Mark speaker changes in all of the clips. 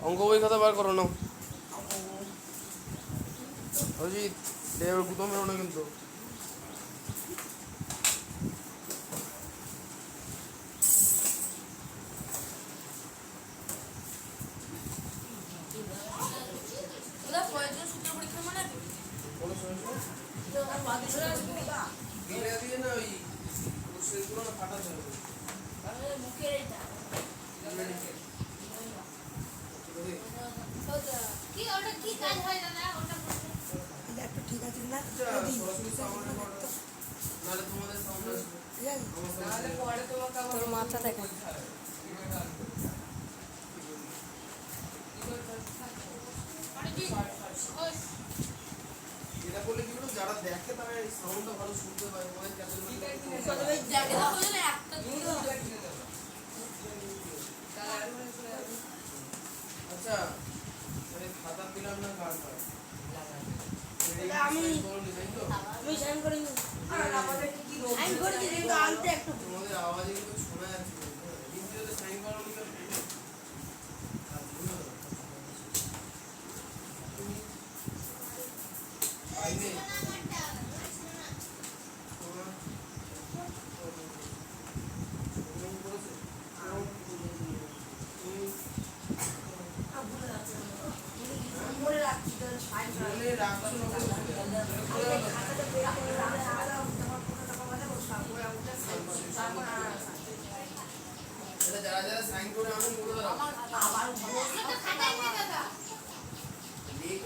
Speaker 1: অঙ্ক বই খাতা বার করো না অজিত এবার গুতো মেরো না কিন্তু
Speaker 2: মাথা দেখো
Speaker 1: এটা বলে কি বলতো যারা দেখে তারা এই সাউন্ডটা ভালো শুনতে পায় ওদের আচ্ছা আরে খাতা দিলাম না কার
Speaker 2: আমি সাইন করে নিই সাইন করে দিই কিন্তু আনতে একটু
Speaker 1: তোমাদের আওয়াজে কিন্তু শোনা যাচ্ছে হিন্দিতে সাইন করো নি আইনে যারা যারা সাইন করে আমি বলে দাও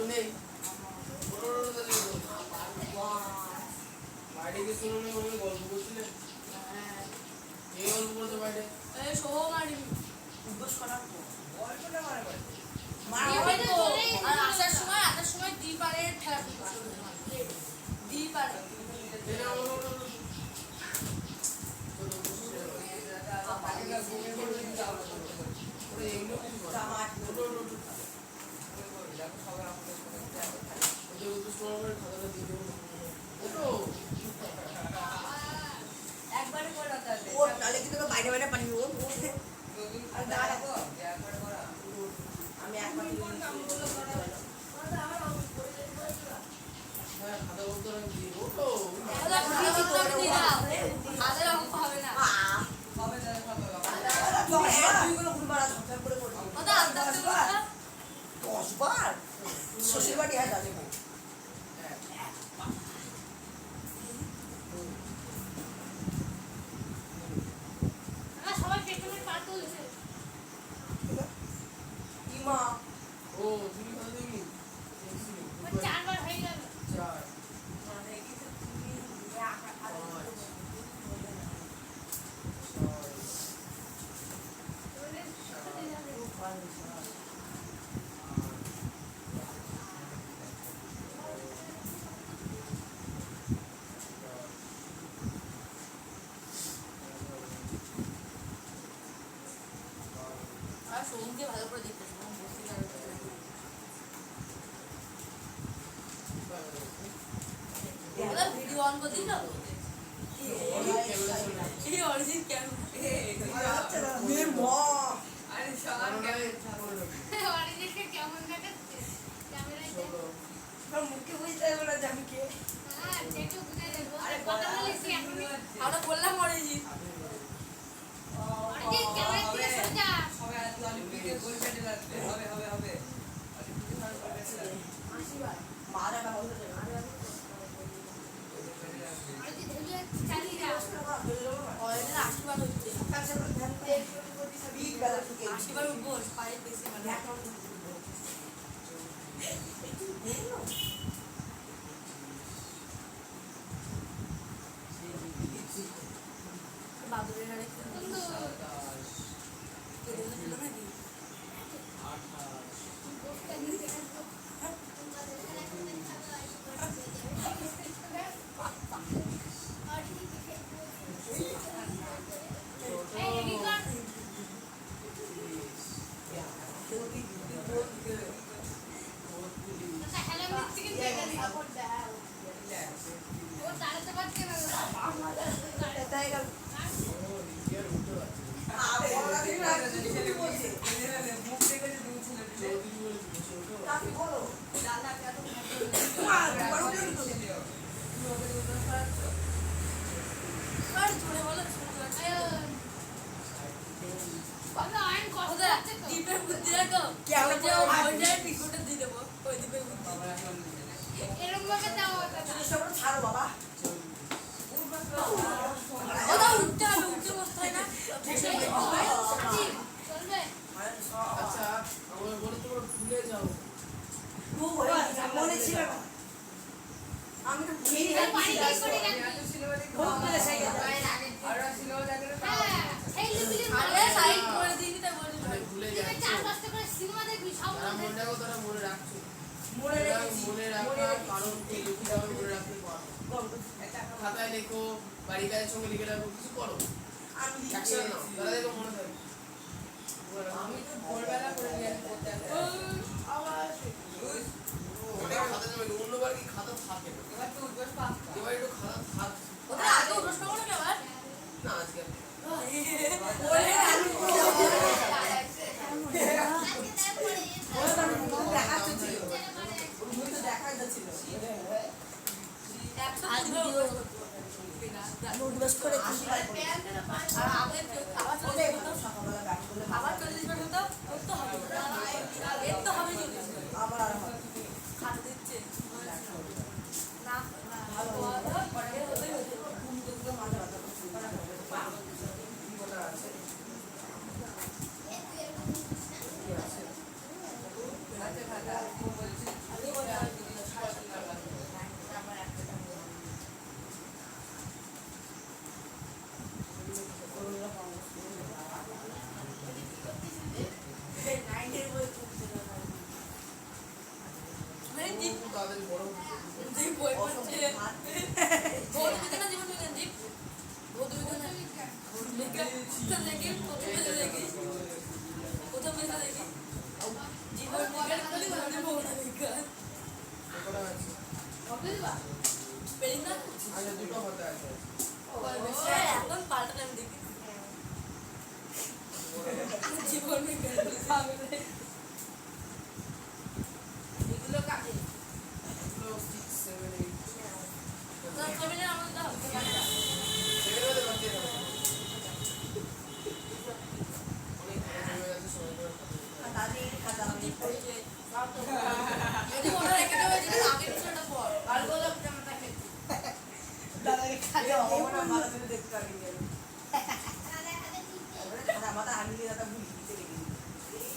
Speaker 1: নেই বাইরে গিয়ে শুনো না ওখানে গল্প করছিলেন এই গল্প করতে বাইরে
Speaker 2: আসার সময় দ্বিপারে দ্বিপারে বাইরে বাইরে পানি আমি একবার শ্বশুর বাড়ি হ্যাঁ যাবে
Speaker 1: ও তুমি কথা দেখি
Speaker 2: চারবার হয়ে গেল
Speaker 1: চার
Speaker 2: সোমকে ভালো করে দেখতে ভিডিও অন করে দিল এই অরিজিৎ কেন অরিজিৎকে কেমন দেখাচ্ছে ক্যামেরায় মুখে বুঝতে পারবো না আমি কে হ্যাঁ দেখো বুঝে যাবো আরে কথা বলেছি এখন আমরা বললাম অরিজিৎ অরিজিৎ ক্যামেরা দিয়ে সরে যা সবাই আজ ভিডিও গোল কেটে লাগবে হবে হবে হবে আশীর্বাদ মারা না হলো অরিজিৎ হেলিয়া চালিয়ে যা অরিজিৎ আশীর্বাদ হচ্ছে আশীর্বাদ বস পায়ে বেশি মানে বাদুরের আরে কিন্তু
Speaker 1: চৌধুরী বলে দিয়েছে ওটা।
Speaker 3: তাকে বলো
Speaker 2: আর জোরে বলো শুনতে পাচ্ছি বাবা আইন কষ্ট হচ্ছে তো
Speaker 4: দীপের বুদ্ধি রাখো
Speaker 3: কেমন
Speaker 4: ওই যে ওইটার টিকটে দিয়ে দেবো ওই দীপের বুদ্ধি
Speaker 2: এরকম ভাবে দাও ওটা
Speaker 3: সব ছাড়ো বাবা
Speaker 4: ওটা উঠতে হবে উঠতে বসতে হয় না
Speaker 2: চলবে
Speaker 1: আচ্ছা আমার বলে তোমরা ভুলে যাও।
Speaker 3: মনে ছিল না আমি তো ভুলে
Speaker 2: এই পানি
Speaker 3: গেছি
Speaker 2: দিয়ে করে রাখি
Speaker 3: খুব করে সেই
Speaker 2: হ্যাঁ এই লিপিলের
Speaker 4: আরে সাইড করে দিই তাই বলি
Speaker 1: মানে ভুলে
Speaker 2: তুমি
Speaker 1: যাচ্ছ।
Speaker 2: 4-5টা করে সিনেমা দেখবি সব
Speaker 1: যারা মনে রাখো তারা মনে রাখছো।
Speaker 3: মনে
Speaker 1: সুতরাং
Speaker 3: রেখেছি
Speaker 1: মনে রাখার কারণ কি লিখিটাও মনে রাখতে পারো। খাতায় লেখো, বাড়ি কাজের সঙ্গে লিখে রাখো, কিছু করো।
Speaker 3: আমি
Speaker 1: অ্যাকশন নাও, তাহলে দেখো মনে থাকবে।
Speaker 5: আমি তো ভোরবেলা করে নিয়ে পড়তে
Speaker 1: ওটা খাতা জমা কি অন্যবার কি খাতা থাকে না?
Speaker 5: এবার তো উঠবস পাঁচটা
Speaker 1: এবার একটু খাতা থাক।
Speaker 4: ওদের আগে প্রশ্ন করে কে আবার
Speaker 1: না আজকে আর নেই।
Speaker 3: দেখা যাচ্ছিল
Speaker 4: করে আর আগে আবার চলে
Speaker 3: সকালবেলা ব্যাক করলে
Speaker 4: আবার 40 মিনিট হতো ওর তো হবে এর তো হবে 40 মিনিট
Speaker 3: আবার আর হয়
Speaker 4: খাতা দিচ্ছে না
Speaker 3: ভালো
Speaker 4: পরে হতেই হতো
Speaker 3: ঘুমগুলো মাঝে মাঝে
Speaker 1: কোথা আছে?
Speaker 5: হাতে খাতা বলছি
Speaker 4: মানে দীপ
Speaker 1: খুব তাড়াতাড়ি বড় হচ্ছে।
Speaker 4: দীপ বই পড়ছে ভোর বিজ্ঞান জীবন বিজ্ঞান দীপ ভৌত বিজ্ঞান দেখি প্রথম মেধা দেখি জীবন বিজ্ঞান খালি মানে ভৌত বিজ্ঞান
Speaker 1: কোথা আছে?
Speaker 4: পেরি না
Speaker 1: আচ্ছা দুটো হতে আছে।
Speaker 4: এখন পাল্টা টাইম দেখি জীবন বিজ্ঞান
Speaker 5: এগুলো কাকে
Speaker 1: এগুলো 6, 7, 8
Speaker 4: তো কবিতা আমাদের দাও
Speaker 1: সেকেন্ড মধ্যে বাদ দিয়ে দাও। অনেক খাতা জমে গেছে, সবাই করে খাতা জমে গেছে।
Speaker 3: তাদের খাতা আমি
Speaker 4: পড়ছে যদি ওরা রেখে দেবে যেটা আগে কিছুটা পর
Speaker 5: আর গোলাপ জামাটা খেতে
Speaker 3: দাদাকে খাতা অমনা মাথা তুলে দেখতে পারি খাতা মাথা আমি দিয়ে দাদা ভুল দিতে রেখে দিই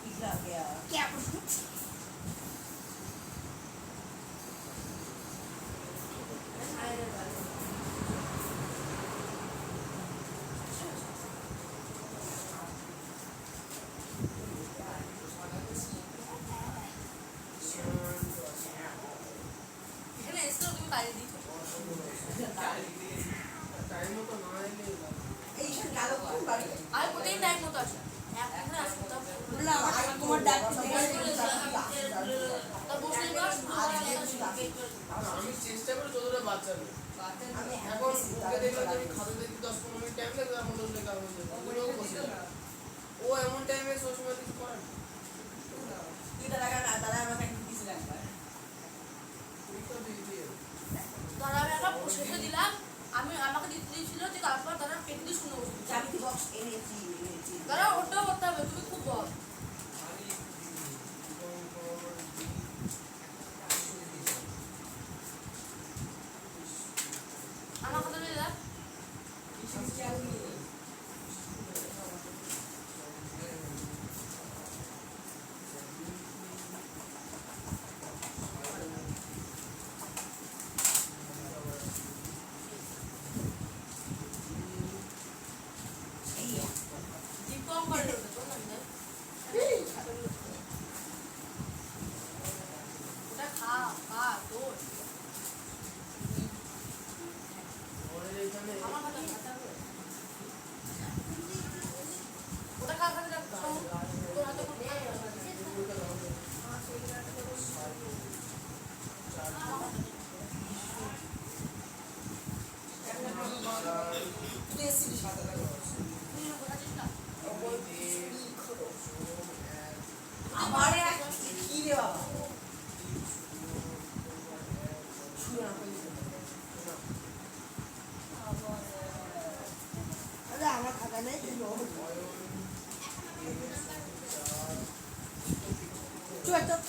Speaker 3: পিছলা গয়া
Speaker 2: क्या
Speaker 4: এখানে এসে তুমি বাইরে দিচ্ছ
Speaker 1: টাইম মতো না এলে
Speaker 3: এই সব কালো কোন বাড়ি
Speaker 4: আর কোথায় টাইম মতো আসে এখন আসো তো
Speaker 3: না তোমার ডাক
Speaker 4: তা বসে বস
Speaker 1: আর আমি চেষ্টা করি যতটা বাঁচানো।
Speaker 3: আমি
Speaker 1: এখন ওকে দেখলাম যে আমি খাতা দেখি 10-15 মিনিট টাইম লাগবে, আমার 10 লেখা হয়ে যাবে। ওগুলোও বসে যাবে। ও এমন টাইমে সবসময় কিছু করে না।
Speaker 3: তুই দাদা না দাদা আমাকে একটু কিছু লাগবে
Speaker 1: তুই তো দিয়ে
Speaker 4: তারা একটা শেষে দিলাম আমি আমাকে দিতে দিয়েছিল যে তারপর তারা কেটে দিয়ে শুনে বসে
Speaker 3: জ্যামিতি বক্স এনেছি
Speaker 4: তারা ওটাও করতে হবে তুমি খুব বল আমার কথা বলে দাও দীপক করে ওটা তো না ওটা খা খা তোর
Speaker 1: আমাদের এখানে
Speaker 4: আমার কথা খাতা করে
Speaker 3: জানাই দিল চুপ চুপ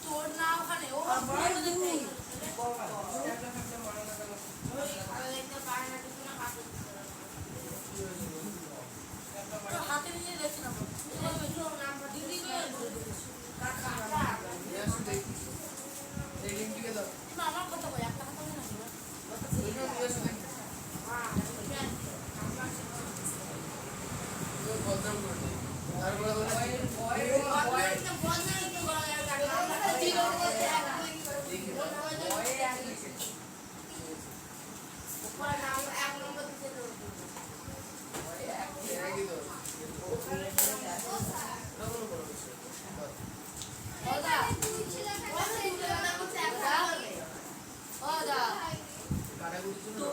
Speaker 4: তোর না ওখানে ও
Speaker 3: আমার দুই
Speaker 4: তোর হাতে নিয়ে দেখছি না দিদি
Speaker 1: নিয়ে আসো দেখি এই লিঙ্কটিকে দাও
Speaker 4: আমার কথা বল একটা কথা বলে না
Speaker 1: নিয়ে আসো দেখি তো বদনাম করে দিই। তারপরে বলে দেখি একই তো না কোনো বড় বিষয় না। কাটাকুটির জন্য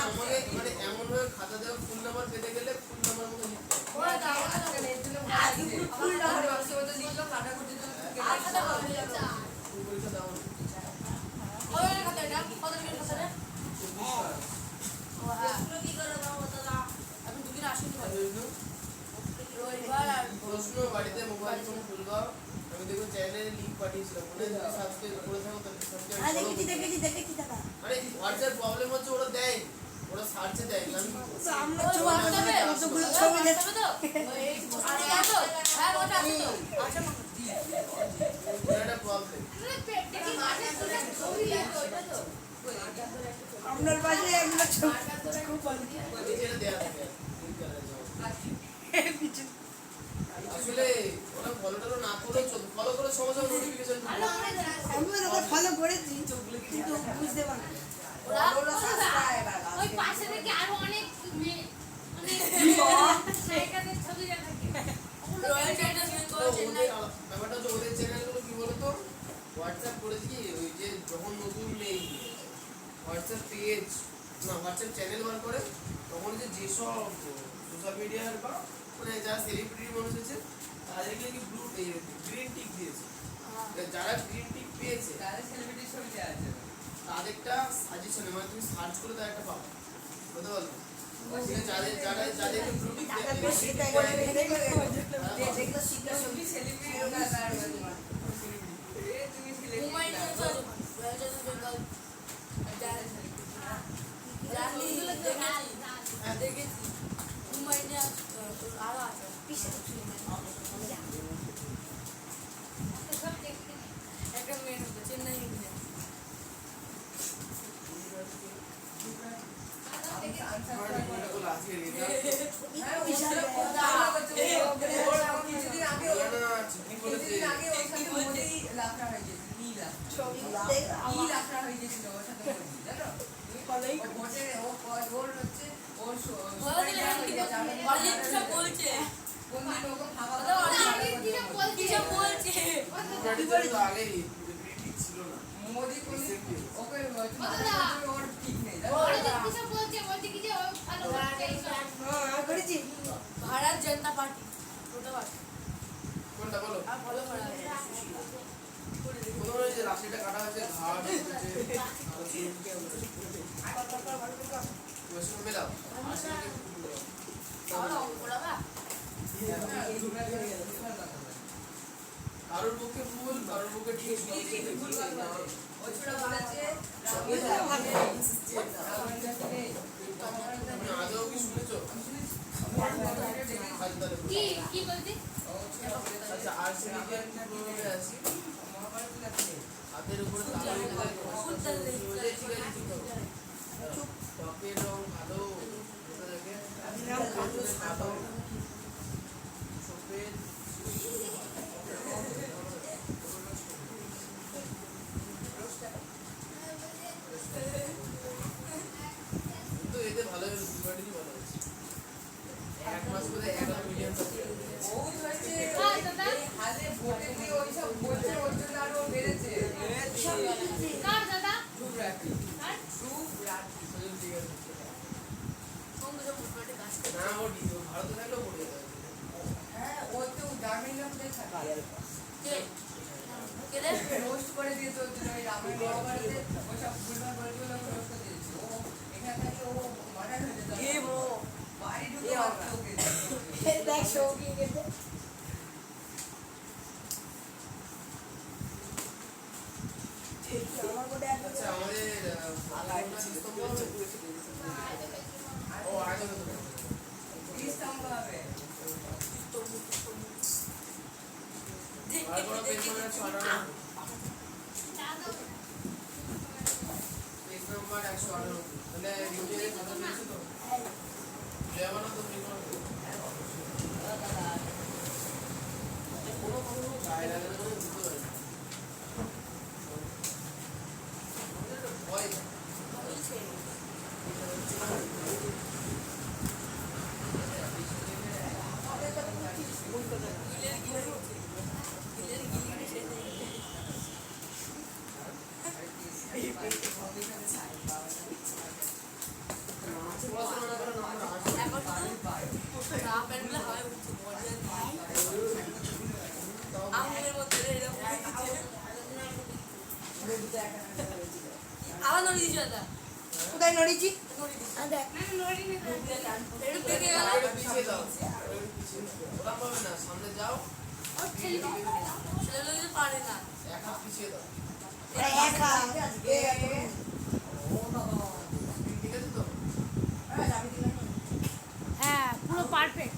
Speaker 1: আমাকে মানে এমন ভাবে খাতা দেওয়া ফুল নাম্বার পেতে গেলে ফুল নাম্বার মতো লিখতে হবে। ফুল পরীক্ষা দাও না। প্রশ্ন বাড়িতে মোবাইল ফোন খুলবা আমি দেখবো চ্যানেলের লিংক পাঠিয়েছিলাম মনে হয় যদি সাবস্ক্রাইব করে থাকো তাহলে সাবস্ক্রাইব
Speaker 3: দেখেছি দাদা
Speaker 1: মানে হোয়াটসঅ্যাপ প্রবলেম হচ্ছে ওরা দেয় ওরা সার্চে দেয় না আমি কি করব?
Speaker 3: আমরা কতগুলো ছবি দেখছি
Speaker 1: ওরা একটা প্রবলেম
Speaker 3: আপনার পাশে এগুলো ছবি খুব ভালো
Speaker 1: নিজেরা দেয়া থাকে link করা যায়।
Speaker 3: পিছনে
Speaker 1: আসলে ওরা ফলো টলো না করে ফলো করে সমস্যা নোটিফিকেশন
Speaker 3: আমি দাদা ফলো করেছি কিন্তু বুঝতে পারি
Speaker 2: ওই পাশে থেকে আরো অনেক ছবি দেখা
Speaker 1: ব্যাপারটা হচ্ছে ওদের চ্যানেলগুলো কি বলতো হোয়াটসঅ্যাপ করেছি কি ওই যে যখন নতুন নেই হোয়াটসঅ্যাপ পেজ না হোয়াটসঅ্যাপ চ্যানেল বার করে তখন যে যেসব সোশ্যাল মিডিয়ার বা মানে যারা সেলিব্রিটি মানুষ আছে তাদেরকে কি ব্লু গ্রিন টিক দিয়েছে যারা গ্রিন টিক পেয়েছে তাদেরটা সাজেশনে মানে তুমি সার্চ করে তাদেরটা পাবো বুঝতে পারলো যাদেরকে ব্লু টিক
Speaker 4: চেন্নাই বলছে
Speaker 1: আগে ছিল না
Speaker 5: মোদি ওকে
Speaker 3: করেছি
Speaker 4: भारत जनता पार्टी
Speaker 1: কোনটা বলো
Speaker 4: आप फॉलो करा
Speaker 1: কোনো যে রাশিটা কাটা আছে ঘাট হচ্ছে মেলাও কারোর পক্ষে ফুল কারোর পক্ষে ঠিক তুমি আদৌ কি শুনেছো
Speaker 2: কি বলতে
Speaker 1: আচ্ছা আর সিরিয়াল প্রোগ্রামে আছি হাতের উপরে ত্বকের রং ভালো দেখে ভালো সফেদ তো এতে ভালো দুবারই ভালো আছে এক মাস পরে 11 মিলিয়ন
Speaker 2: কার দাদা
Speaker 1: ঠিক আছে না ও ভারতে থাকলেও পড়ে যেত
Speaker 5: হ্যাঁ ও তো জার্মানির মধ্যে থাকে
Speaker 4: কে কে রে
Speaker 5: রোস্ট করে দিয়েছে ওর জন্য ওই রামায়ণ মহাভারতে ওসব ভুলভাল বলগুলো রোস্ট করে দিয়েছে ও এখানে থেকে ও মার্ডার হয়ে যেত
Speaker 3: এ মো
Speaker 5: বাড়ি ঢুকে
Speaker 3: এ বাবা।
Speaker 5: মারতো ওকে
Speaker 3: দেখ সৌকি গেছে আমার মনে
Speaker 1: আচ্ছা আমাদের স্তম্ভ হবে? ও আগে
Speaker 5: তিরিশ স্তম্ভ হবে
Speaker 1: আর কোনো পেজ নম্বর 198 পেজ নম্বর 198 তাহলে রিভিউ কথা বলেছি তো লেবানো তো তুমি কোনো কোনো গায়ে লাগে না বুঝতে পারি ভয় পড়াশোনা না করে নম্বর আসে
Speaker 4: এখন না প্যান্টগুলো হয় উঠছে মজা আঙুলের মধ্যে এরকম আবার নড়ি দিয়েছে দাদা
Speaker 3: কোথায় নড়িছি
Speaker 4: নড়ি দিয়েছে
Speaker 3: দেখ
Speaker 4: একটু পেকে গেল
Speaker 1: একটু পিছিয়ে দাও একটু পিছিয়ে দাও ওরকম ভাবে না সামনে যাও
Speaker 4: ছেলেগুলো কিছু পারে না
Speaker 1: এক হাত পিছিয়ে দাও
Speaker 3: একা
Speaker 1: ঠিক আছে তো
Speaker 2: হ্যাঁ পুরো পারফেক্ট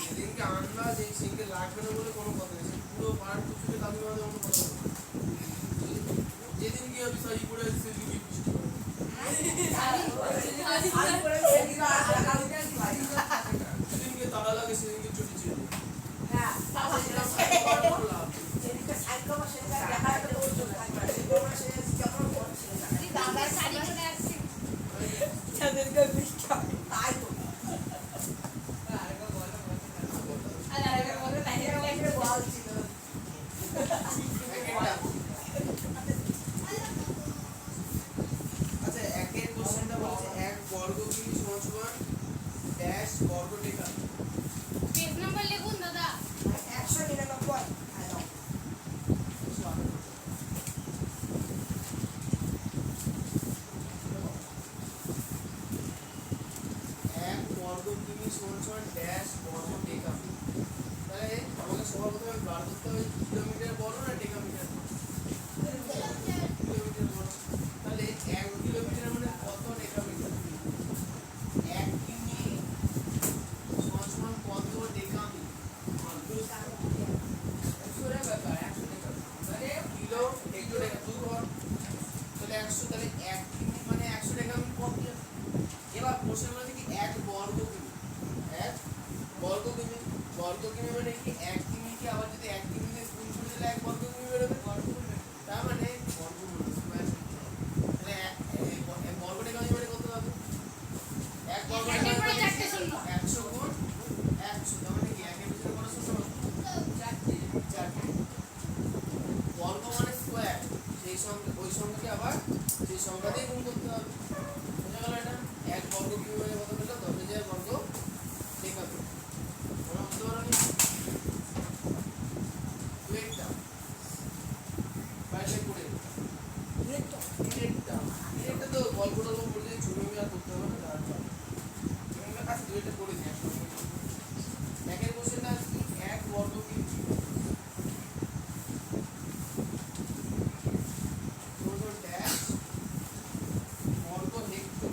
Speaker 1: সেদিনকে আনবা যে সেদিনকে লাগবে না বলে কোনো কথা নেই সে পুরো পাড়ার কুচুকে দাবি বাঁধে অন্য কথা বলবে যেদিন গিয়ে আমি শাড়ি পরে আসছি সেদিনকে বৃষ্টি হবে সেদিনকে তালা লাগে সেদিনকে চটি ছিল
Speaker 2: শাড়ি পরে আসছে
Speaker 1: আচ্ছা একের কোশ্চেনটা বলছে এক বর্গ কিমি সমান সমান ড্যাশ বর্গ রেখা
Speaker 2: পেজ নাম্বার লিখুন দাদা
Speaker 3: 199
Speaker 1: এক বর্গ কিমি সমান সমান ড্যাশ বর্গ টেকা তাহলে আমাকে সবার প্রথমে বার করতে হবে কিলোমিটার বড় না টেকা মিটার কিলোমিটার বড় তাহলে 1 কিলোমিটার মানে কত টেকা মিটার 1 কিমি সমান সমান কত টেকা মিটার
Speaker 5: ব্যাপার 100 টাকা মানে
Speaker 1: কিলো একটু টেকা তুই কর তাহলে 100 তাহলে 1 কিমি মানে 100 টাকা আমি কত এবার প্রশ্ন বলছে কি 1 বর্গ কিমি 1 বর্গ কিমি মানে কি 1 কিমি কি আবার যদি 1 কিমি দিয়ে গুণ করে দিলে 1 বর্গ কিমি বেরোবে তার মানে বর্গমূল স্কয়ার তাহলে 1 বর্গ টাকা মানে কত হবে 1 বর্গ
Speaker 2: একের পরে
Speaker 1: টাকা
Speaker 2: চারটে শূন্য
Speaker 1: 100 গুণ 100 তার মানে কি একের ভিতরে কত শূন্য চারটে বর্গ মানে স্কয়ার সেই সংখ্যা ওই সংখ্যাকে আবার সেই সংখ্যা দিয়ে গুণ করতে হবে বুঝা গেল এটা 1 বর্গ কিমি মানে কত পেলো 10000 বর্গ টেকা মনে বুঝতে পারোনি দুইটা বাইরে করে ডিরেক্টটা তো গল্পটা তো বলতে ছবি আমি আর করতে হবে না দাঁড়া তুমি কাছে দুইটা করে দিই একের কোশ্চেনটা আছে কি 1 বর্গ কিমি ড্যাশ বর্গ হেক্টর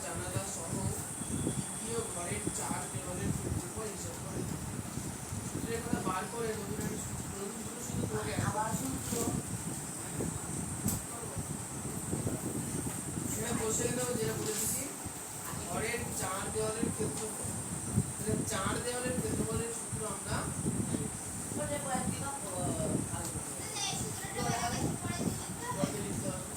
Speaker 1: জানালা সহ দ্বিতীয় ঘরের 4 দেওয়ালের ক্ষেত্রফল হিসাব করে সূত্রের কথা বার করে নতুন দুটো শুধু তোমাকে
Speaker 3: আবার সূত্র
Speaker 1: সেটা বসে দাও যেটা বলে দিচ্ছি ঘরের 4 দেওয়ালের ক্ষেত্রফল তাহলে 4 দেওয়ালের ক্ষেত্রফলের সূত্র আমরা
Speaker 3: বলে কয়েকদিন
Speaker 1: বলতে লিখতে হবে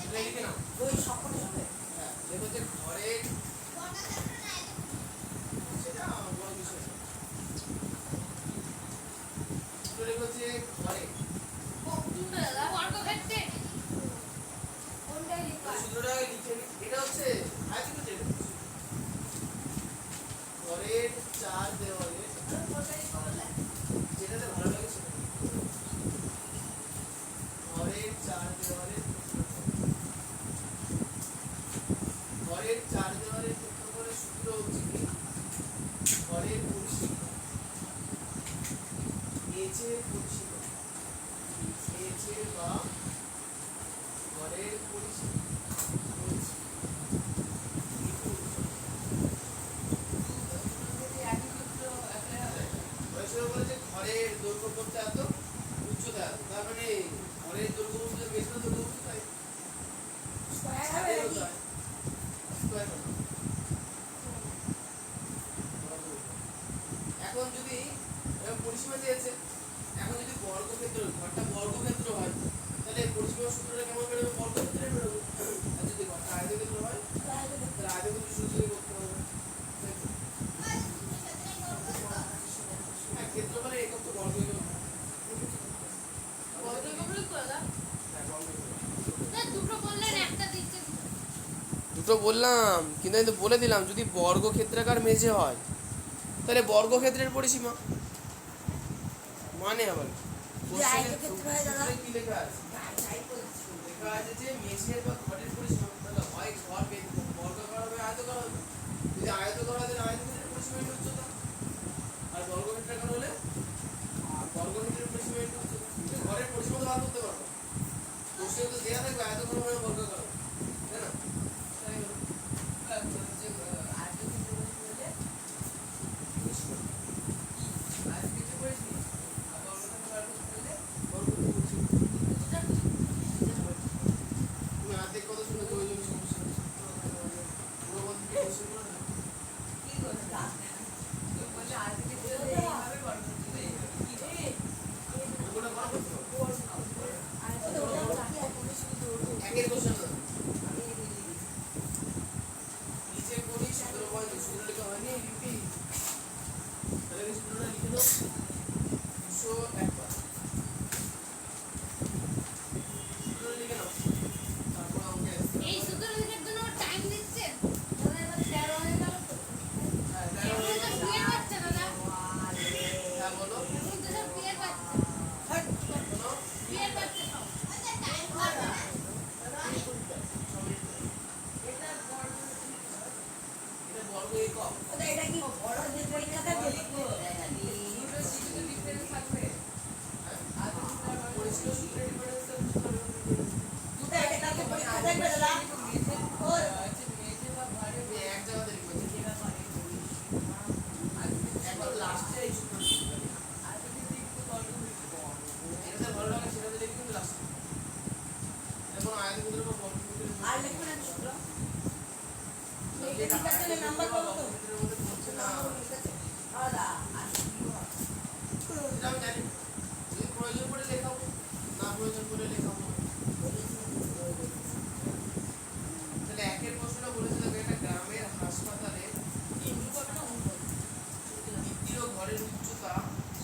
Speaker 1: এটা লিখে নাও
Speaker 3: ওই সকল হবে
Speaker 1: হ্যাঁ দেখো যে ঘরের সেটা বড় বিষয় না। সূত্র লেখো যে ঘরে
Speaker 4: কোনটা দাদা
Speaker 2: বর্গক্ষেত্রে কোনটাই লিখবা
Speaker 1: সূত্রটা লিখে নি এটা হচ্ছে আয়তক্ষেত্রের ঘরের 4 দেওয়ালে যেটাতে ভালো লাগে সেটা ঘরের 4 দেওয়ালের ঘরের 4 দেওয়ালের ক্ষেত্রফলের সূত্র হচ্ছে কি ঘরের পরিসীমা এর পরিসীমা এর বা ঘরের পরিসীমা ঘরের দৈর্ঘ্য করতে এত উচ্চতা এত তার মানে ঘরের দৈর্ঘ্য বলতে বেশি দৈর্ঘ্য বলতে তাই
Speaker 3: স্কয়ার হবে নাকি
Speaker 1: এখন যদি পরিসীমা চেয়েছে এখন যদি বর্গক্ষেত্র ঘরটা বর্গক্ষেত্র হয় তাহলে পরিসীমার সূত্রটা কেমন বেরোবে বর্গক্ষেত্রে বেরোবে আর যদি ঘরটা আয়তক্ষেত্র হয় তাহলে আয়তক্ষেত্র সূত্র দিয়ে করতে হবে হ্যাঁ ক্ষেত্রফলে একক তো বর্গ একক
Speaker 2: দুটো বললেন একটা দিচ্ছে
Speaker 1: দুটো বললাম কিন্তু আমি তো বলে দিলাম যদি বর্গক্ষেত্রাকার মেঝে হয় তাহলে বর্গক্ষেত্রের পরিসীমা মানে আবার
Speaker 3: যে আয়তক্ষেত্র হয় দাদা
Speaker 1: কি লেখা আছে
Speaker 3: তাই বলছি
Speaker 1: লেখা আছে যে মেঝের বা ঘরের পরিসীমা তাহলে হয় ঘর বর্গাকার হবে আয়তাকার হবে যদি আয়তাকার হয় তাহলে আয়তক্ষেত্রের পরিসীমা একটু উচ্চতা আর বর্গক্ষেত্রাকার হলে বর্গক্ষেত্রের পরিসীমা একটু উচ্চতা কিন্তু ঘরের পরিসীমা তো বার করতে পারবো কোশ্চেন তো দেয়া থাকবে আয়তাকার হবে না বর্গাকার হবে তাই না তাই হলো তুমি আর্ধেক কথা শুনে তো ওই জন্য সমস্যা হচ্ছে পুরো কথা কি কোশ্চেন করে না ওটা করা করতে হবে একের কোশ্চেন না নিচে করি সূত্র হয়নি সূত্র লেখা হয়নি লিপি তাহলে কি সূত্রটা লিখে দাও 201 বার সূত্র লিখে নাও তারপর আমাকে
Speaker 2: এই সূত্র লেখার জন্য টাইম দিচ্ছেন দাদা এবার 13 হয়ে গেল তো
Speaker 1: হ্যাঁ
Speaker 2: এখন তো বিয়ের বাচ্চা দাদা
Speaker 1: হ্যাঁ বলো
Speaker 2: এখন তো সব বিয়ের বাচ্চা
Speaker 1: শোনো
Speaker 2: বিয়ের বাচ্চা সব টাইম
Speaker 1: এটা বর্গ একক
Speaker 3: এটা কি বড় যে পরীক্ষা থাকে
Speaker 1: পরিসীমা সূত্রের ডিফারেন্স
Speaker 3: দুটো এটা কি পরীক্ষা থাকবে দাদা ওর
Speaker 1: তুমি এক জায়গাতে লিখবে একবার লাস্টে এই সূত্র লিখবে যেটাতে ভালো লাগে সেটাতে লিখবে কিন্তু লাস্টে এখন আয়তক্ষেত্রের বা বর্গক্ষেত্রের
Speaker 3: আর লিখবে না সূত্র এটা লিখার জন্য নাম্বার পাবো তো
Speaker 1: বর্গক্ষেত্রের মধ্যে পড়ছে না
Speaker 3: দাদা
Speaker 1: এটা আমি জানি যদি প্রয়োজন পড়ে লেখাবো না প্রয়োজন পড়ে লেখাবো তাহলে একের প্রশ্নটা বলেছে দেখো একটা গ্রামের হাসপাতালে দ্বিতীয় ঘরের উচ্চতা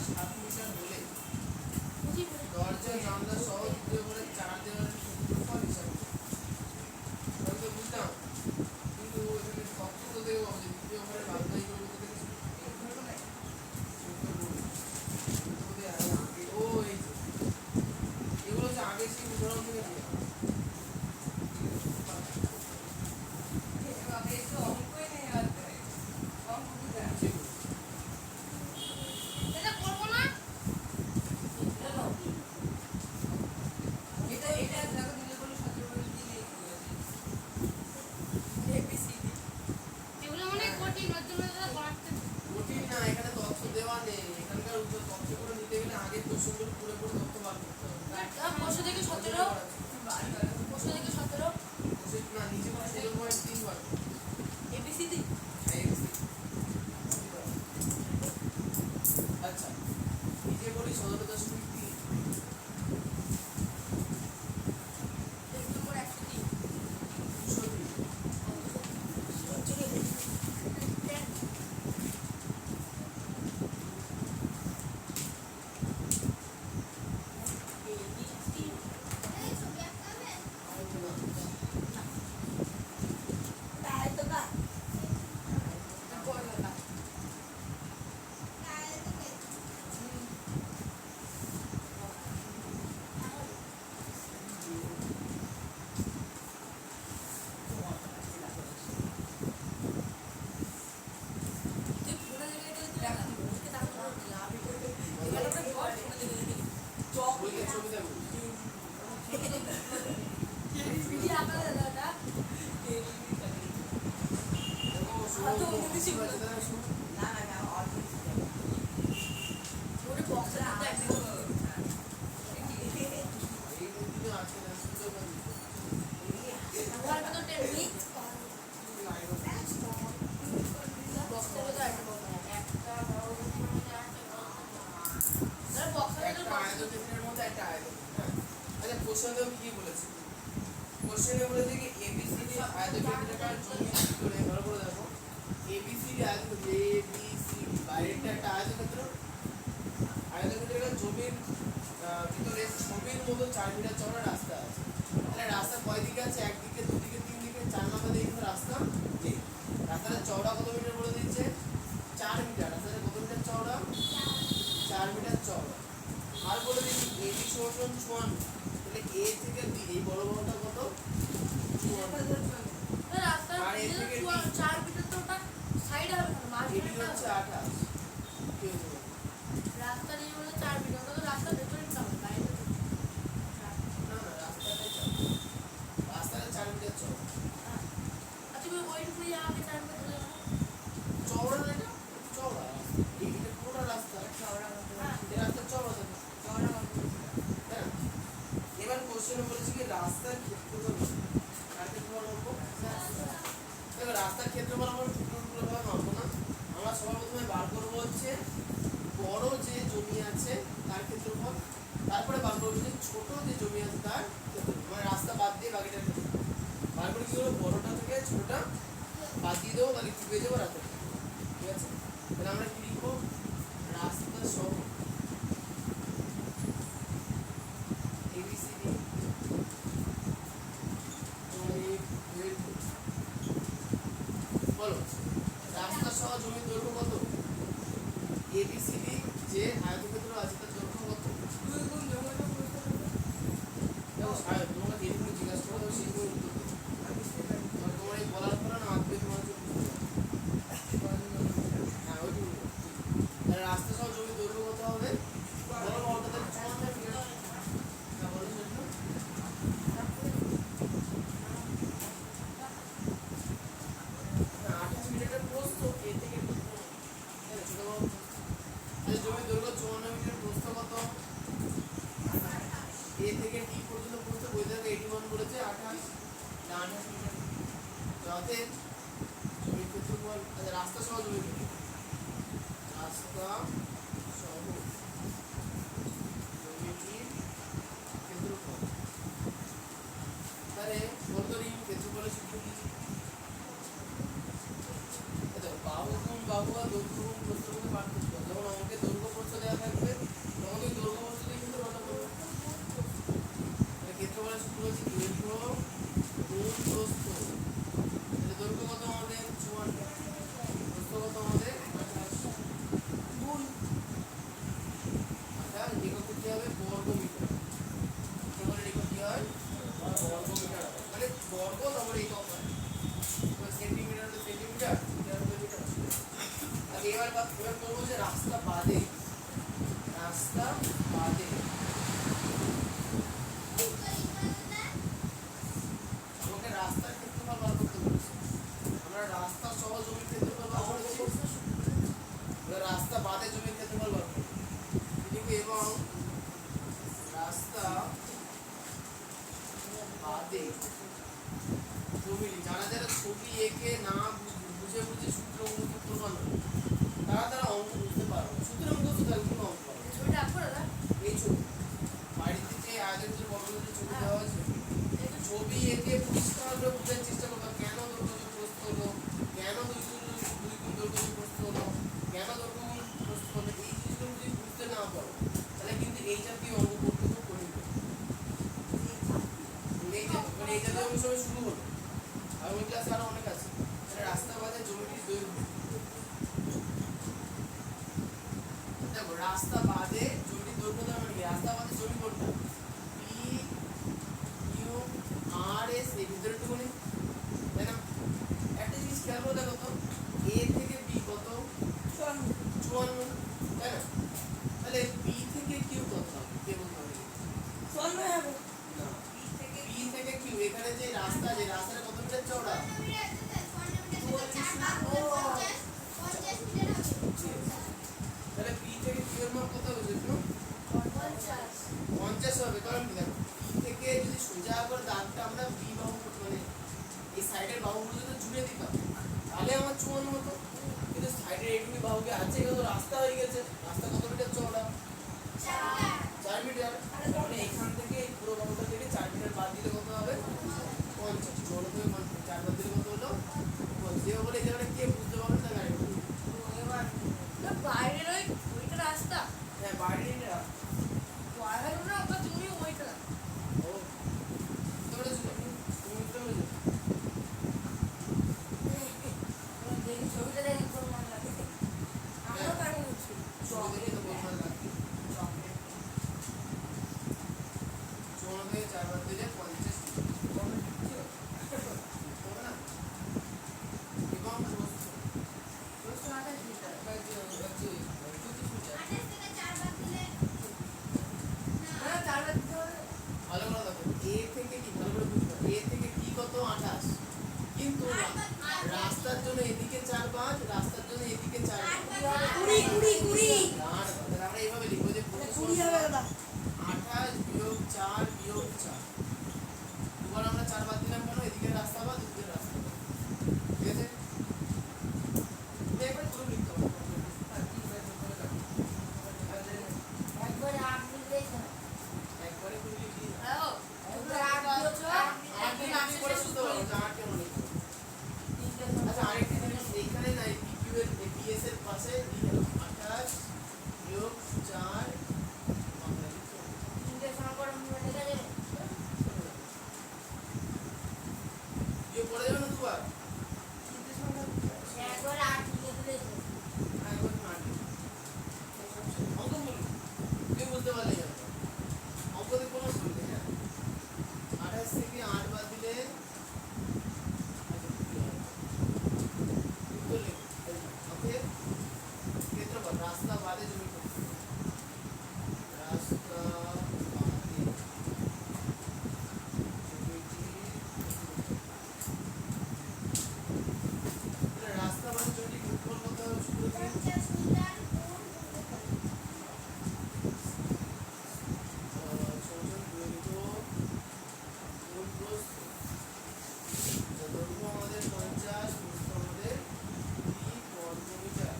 Speaker 1: 7 মিটার হলে দরজা জানলা সহ দ্বিতীয় ঘরের 4 দেওয়ালের ক্ষেত্রফল হিসাব করো। আমি তো বুঝলাম কিন্তু এখানে তথ্য তো দেবো যে দ্বিতীয় ঘরের বাধ্যতাই করে কোথা থেকে ও এই যে এগুলো হচ্ছে আগে ছিল
Speaker 3: অত উন্নতি ছিল না।
Speaker 1: তাহলে শুনুন।
Speaker 3: না না না অল্প কিছু যাবে।
Speaker 4: ওটা বক্সের মধ্যে একটা
Speaker 1: এই দিকে আছে না সুন্দর করে দিতে।
Speaker 4: আমার তো টেমনি বক্সের মধ্যে একটা বক্স একটা বড় বক্সের
Speaker 1: একটা আয়তক্ষেত্রের মধ্যে একটা আয়তক্ষেত্র, হ্যাঁ। আচ্ছা কোশ্চেনেও কি বলেছে? কোশ্চেনে বলেছে কি এবিসিডি আয়তক্ষেত্রটা জমি করে ভালো করে দেখো। এবিসিডি আয়তক্ষেত্র এবিসিডি বাইরেটা একটা আয়তক্ষেত্র। আয়তক্ষেত্রটা জমির ভিতরে ছবির মতো 4 মিটার চওড়া রাস্তা আছে। তাহলে রাস্তা কয় দিকে আছে? একদিকে, দুদিকে, তিন দিকে, 4 নম্বর দিকে কিন্তু রাস্তা নেই। রাস্তাটা চওড়া কত মিটার বলে দিয়েছে? 4 মিটার। রাস্তাটা কত মিটার চওড়া? 4 মিটার চওড়া। আর বলে দিচ্ছি এবি সমান 54। তাহলে এ থেকে বি এই বড় বড়টা কত? 54।
Speaker 4: রাস্তার
Speaker 1: আর এর থেকে
Speaker 4: 4 মিটার তো ওটা সাইড হবে না
Speaker 1: এটি
Speaker 4: মাঝখানে
Speaker 1: হচ্ছে 28। কি হয়েছে বলো?
Speaker 4: রাস্তা নিয়ে বলে 4 মিটার ওটা তো রাস্তার ভেতরে না বাইরে
Speaker 1: না না রাস্তাটাই চওড়া। রাস্তাটা 4 মিটার চওড়া।
Speaker 4: আচ্ছা তুমি ওইটুকুই আমাকে 4 মিটার ধরে দাও
Speaker 1: চওড়া না এটা? চওড়া। এইটা পুরো রাস্তা।
Speaker 3: চওড়া মতো
Speaker 1: এই রাস্তা চওড়া থাকে।
Speaker 3: চওড়া মতো
Speaker 1: হ্যাঁ। এবার কোশ্চেনে বলেছে কি রাস্তার ক্ষেত্রফল কত? কার ক্ষেত্রফল মাপবো? দেখো রাস্তার ক্ষেত্রফল আমরা টুকরো ভাবে মাপবো না। আমরা সবার প্রথমে বার করবো হচ্ছে বড় যে জমি আছে তার ক্ষেত্রফল, তারপরে বার করবো যে ছোট যে জমি আছে তার ক্ষেত্রফল, মানে রাস্তা বাদ দিয়ে বাকিটা ক্ষেত্রফল বার করে কি করবো? বড়টা থেকে ছোটটা বাদ দিয়ে দেবো, তাহলে কি পেয়ে যাবো? রাস্তা। ঠিক আছে, তাহলে আমরা কি লিখবো? রাস্তা সহ এবিসিডি বলো রাস্তা সহ জমির দৈর্ঘ্য কত? এবিসিডি যে আয়তক্ষেত্র আছে তার দৈর্ঘ্য কত?
Speaker 3: দুই গুণ জমিটা পুরো
Speaker 1: দেখো সাহেব তোমাকে যেগুলো জিজ্ঞাসা করো সেগুলো উত্তর দেবো। তোমার এই বলার পরে না আত্মীয় তোমার হচ্ছে হ্যাঁ ওইটুকু তাহলে রাস্তা সহ জমির দৈর্ঘ্য কত হবে? বলো বলতে তাহলে 54 মিটার। হ্যাঁ বলো সেটা। হ্যাঁ 28 মিটারের প্রস্থ এ থেকে বি। তাহলে ছোট বড় তাহলে জমির দৈর্ঘ্য 54 মিটার, প্রস্থ কত? এ থেকে ডি পর্যন্ত প্রস্থ বই থেকে 81 বলেছে 28 না 28 মিটার। যাতে জমির ক্ষেত্রফল আচ্ছা রাস্তা সহ জমির ক্ষেত্রফল রাস্তা সহ জমির ক্ষেত্রফল তাহলে বর্তনী ক্ষেত্রফলের সূত্র কি? এটা বাহু গুণ বাহু আর দৈর্ঘ্য গুণ প্রস্থ গুণ পার্থক্য। যখন অঙ্কে দৈর্ঘ্য প্রস্থ দেওয়া থাকবে তখন ওই দৈর্ঘ্য প্রস্থ দিয়ে কিন্তু গণনা করবে। ক্ষেত্রফলের সূত্র হচ্ছে দৈর্ঘ্য গুণ প্রস্থ। তাহলে দৈর্ঘ্য কত আমাদের? 54। প্রস্থ কত আমাদের? 28
Speaker 3: গুণ
Speaker 1: আচ্ছা একক কি হবে? বর্গ মিটার। ক্ষেত্রফলের একক কি হয়? বর্গ মিটার হয়। মানে বর্গ তারপরে একক হয়। তো সেন্টিমিটার তো সেন্টিমিটার, মিটার তো মিটার। আর এবার করবো যে রাস্তা বাদে আমাকে রাস্তার ক্ষেত্রফল বার করতে বলেছে। আমরা রাস্তা সহ জমির ক্ষেত্রফল বার করেছি, এবার রাস্তা বাদে জমির ক্ষেত্রফল বার করবো। এদিকে এবং রাস্তা বাদে জমি যারা যারা ছবি এঁকে না বুঝে বুঝে সূত্র মুখস্থ করবে তারা অঙ্ক বুঝতে পারবে। সূত্র মুখস্থ থাকবে কোনো অঙ্ক পারবে না।
Speaker 4: ছবিটা আঁকবো দাদা
Speaker 1: এই ছবি বাড়িতে যে আয়তক্ষেত্রের বর্গক্ষেত্রের ছবি দেওয়া আছে ছবি এঁকে পরিষ্কারভাবে বোঝার চেষ্টা করবে কেন দৈর্ঘ্য প্রস্থ হলো, কেন দুই গুণ দৈর্ঘ্য প্রস্থ হলো, কেন দৈর্ঘ্য গুণ প্রস্থ হলো। এই জিনিসগুলো যদি বুঝতে না পারো তাহলে কিন্তু এই জাতীয় অঙ্ক করতে খুব কঠিন হবে। এই জাতীয় অঙ্ক সবাই শুরু হলো আর ওই ক্লাসে আরো অনেক আছে। রাস্তা বাদে জমিটির দৈর্ঘ্য দেখো রাস্তা বাদে জমির দৈর্ঘ্য তার মানে কি? রাস্তা বাদে জমি কোনটা? পি কিউ আর এস এই ভিতরে টুকুনি তাই না? একটা জিনিস খেয়াল করে দেখো তো এ থেকে বি কত? 54 তাই না? তাহলে বি থেকে কিউ কত হবে? কে বলতে পারবে?
Speaker 3: 54 হবে
Speaker 1: না বি থেকে কিউ এখানে যে রাস্তা যে রাস্তাটা কত মিটার চওড়া?
Speaker 3: 44 ও
Speaker 1: মন মতো, কিন্তু সাইডে এইটুকু বাহুকে আছে, কিন্তু রাস্তা হয়ে গেছে। রাস্তা কত মিটার চওড়া? 4 মিটার। মানে এখান থেকে এই পুরো বাহুটা থেকে 4 মিটার বাদ দিলে কত হবে? 50। 4 বাদ দিলে কত হলো? 50। বলে এই জায়গাটা কে বুঝতে পারবে না গাড়ি?
Speaker 4: না, বাইরের ওইটা রাস্তা
Speaker 1: হ্যাঁ, বাইরের রাস্তা।
Speaker 4: বাইরের না, ওটা তুমি ওইটা
Speaker 1: ও, তোমরা তুমি বুঝতে পেরেছো?
Speaker 3: দেখি ছবিটা দেখে তোর মন লাগে আমারও কারণ হচ্ছে
Speaker 1: ছবি দেখে তো বলতে লাগবে।
Speaker 3: চকলেট
Speaker 1: 14 থেকে 4 বাদ দিলে 50 হবে না? এবং
Speaker 3: প্রশ্ন আগে দিতে হ্যাঁ তাহলে দিতে হবে
Speaker 1: ভালো করে দেখো, এ থেকে কি ভালো করে বুঝবে, এ থেকে কি কত? 28। কিন্তু রাস্তার জন্য এদিকে 4 5, রাস্তার জন্য এদিকে 4
Speaker 3: কুড়ি কুড়ি কুড়ি
Speaker 1: আমরা এইভাবে লিখবো যে
Speaker 3: কুড়ি হবে দাদা
Speaker 1: 28 বিয়োগ 4 বিয়োগ 4। দুবার আমরা 4 বাদ দিলাম কেন? এদিকে রাস্তা বাদ, এদিকে রাস্তা বাদ। ঠিক আছে? একবার পুরো লিখতে হবে।
Speaker 3: একবার আট দিলেই তো
Speaker 1: একবারে পুরো লিখি।
Speaker 4: হ্যাঁ
Speaker 3: একবার আট দিয়েছো
Speaker 1: আট দিন আমি করে বুঝতে পারবো যে 8 কেন লিখবো। আচ্ছা, আরেকটা জিনিস এইখানে নাই, PQ এর PS এর পাশে লিখে দাও 28 বিয়োগ 4 বাংলা লিখতে হবে।
Speaker 3: তিনটে সংকট ঠিক আছে
Speaker 1: বিয়োগ করে দেবে না দুবার?
Speaker 3: তিনটে সংকট একবার আট লিখে দিলেই তো
Speaker 1: হ্যাঁ, একবার মার দিও। অঙ্ক বলুন, তুমি বুঝতে পারলে যাবে। অঙ্কতে কোনো ভুল নেই, হ্যাঁ। 28 থেকে 8 বাদ দিলে উত্তর লিখো। ওকে, ক্ষেত্রফল রাস্তা বাদে জমি কত? রাস্তা বাদে রাস্তা বাদে জমি ক্ষেত্রফল কত হবে? সূত্র কি? সমান দৈর্ঘ্য গুণ প্রস্থ। দৈর্ঘ্য আমাদের 50, প্রস্থ আমাদের 20 বর্গমিটার।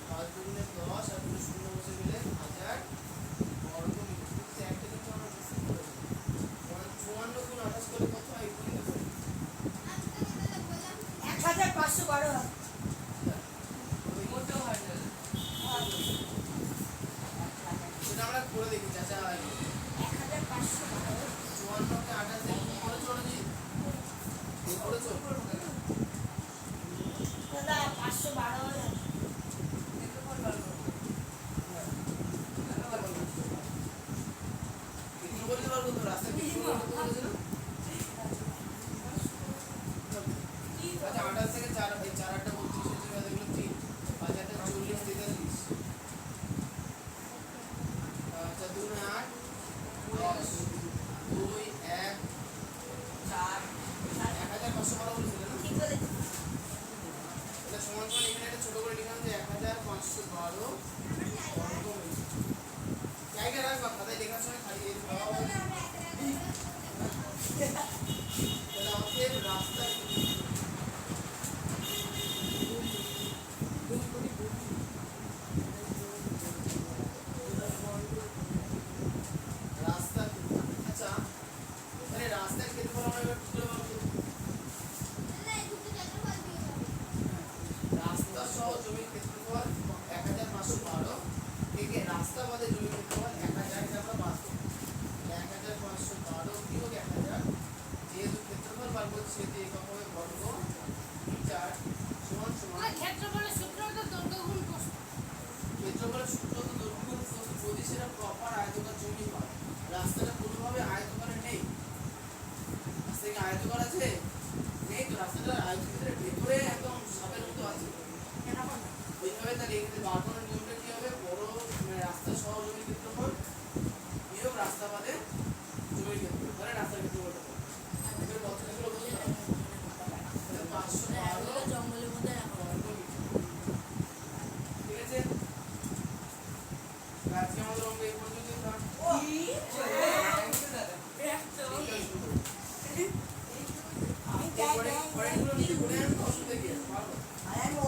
Speaker 1: 5 দুগুণে 10 আর 2 শূন্য বসে গেলে 1000 বর্গমিটার। কিন্তু একটা কিন্তু আমরা বেশি করে দিই। 54 গুণ 28 করলে কত হয়? এগুলো দেখো।
Speaker 3: 1512 হয়
Speaker 5: মোটেও হয় না।
Speaker 1: সেটা আমরা করে দেখি, চাচা।
Speaker 3: 1512
Speaker 1: 54 কে 28 দিয়ে কি করেছো নাকি? কি করেছো?
Speaker 3: দাদা 512 হয়
Speaker 5: ক্ষেত্রফল বার করবো।
Speaker 1: ক্ষেত্রফল বার করতে হবে, রাস্তার ক্ষেত্রফল কত বলেছে না? আচ্ছা, 28 থেকে 4 এই 4 8 32 এর জায়গায় দেখলো 3, 5 8 40 43। আচ্ছা, 2 9 8 10 2 1 4 1512 বলেছিল না?
Speaker 3: ঠিক বলেছি
Speaker 1: এটা সমান সমান এখানে একটা ছোট করে লিখলাম যে 1512 বর্গমিটার। জায়গায় রাখবা, খাতায় লেখার সময় খালি এই ভাবা হবে না। তাহলে আমাদের রাস্তা রাস্তা, আচ্ছা এখানে রাস্তার ক্ষেত্রফল আমরা এবার কি করে বার করব? রাস্তা সহ জমির ক্ষেত্রফল 1512 থেকে রাস্তা বাদে জমির ক্ষেত্রফল 1000 কে আমরা বাদ করব। 1512 বিয়োগ 1000, যেহেতু ক্ষেত্রফল বার করছি সেহেতু একক হবে বর্গ মিটার সমান সমান
Speaker 2: ক্ষেত্রফলের সূত্র তো দৈর্ঘ্য গুণ প্রস্থ।
Speaker 1: ক্ষেত্রফলের সূত্র তো দৈর্ঘ্য গুণ প্রস্থ, যদি সেটা প্রপার আয়তকার জমি হয়। রাস্তাটা কোনোভাবে আয়তকারে নেই। রাস্তা কি আয়তকার আছে? নেই তো, রাস্তাটা আয়তক্ষেত্রের ভেতরে একদম সাপের মতো আছে। ওইভাবে তাহলে এখানে বার করার নিয়মটা কি হবে? বড় মানে রাস্তা সহ জমির ক্ষেত্রফল বিয়োগ রাস্তা বাদে জমির ক্ষেত্রফল, তাহলে রাস্তার ক্ষেত্রফলটা পাবো। এবার কতগুলো বলতে হবে? তাহলে 512
Speaker 4: জঙ্গলের মধ্যে রাখো।
Speaker 1: ঠিক আছে, আজকে আমাদের অঙ্ক এই পর্যন্তই থাক।
Speaker 5: থ্যাংক ইউ দাদা।
Speaker 1: পরেরগুলো নিচে করে আনতে অসুবিধা কি আছে? পারবো।
Speaker 3: আরে ও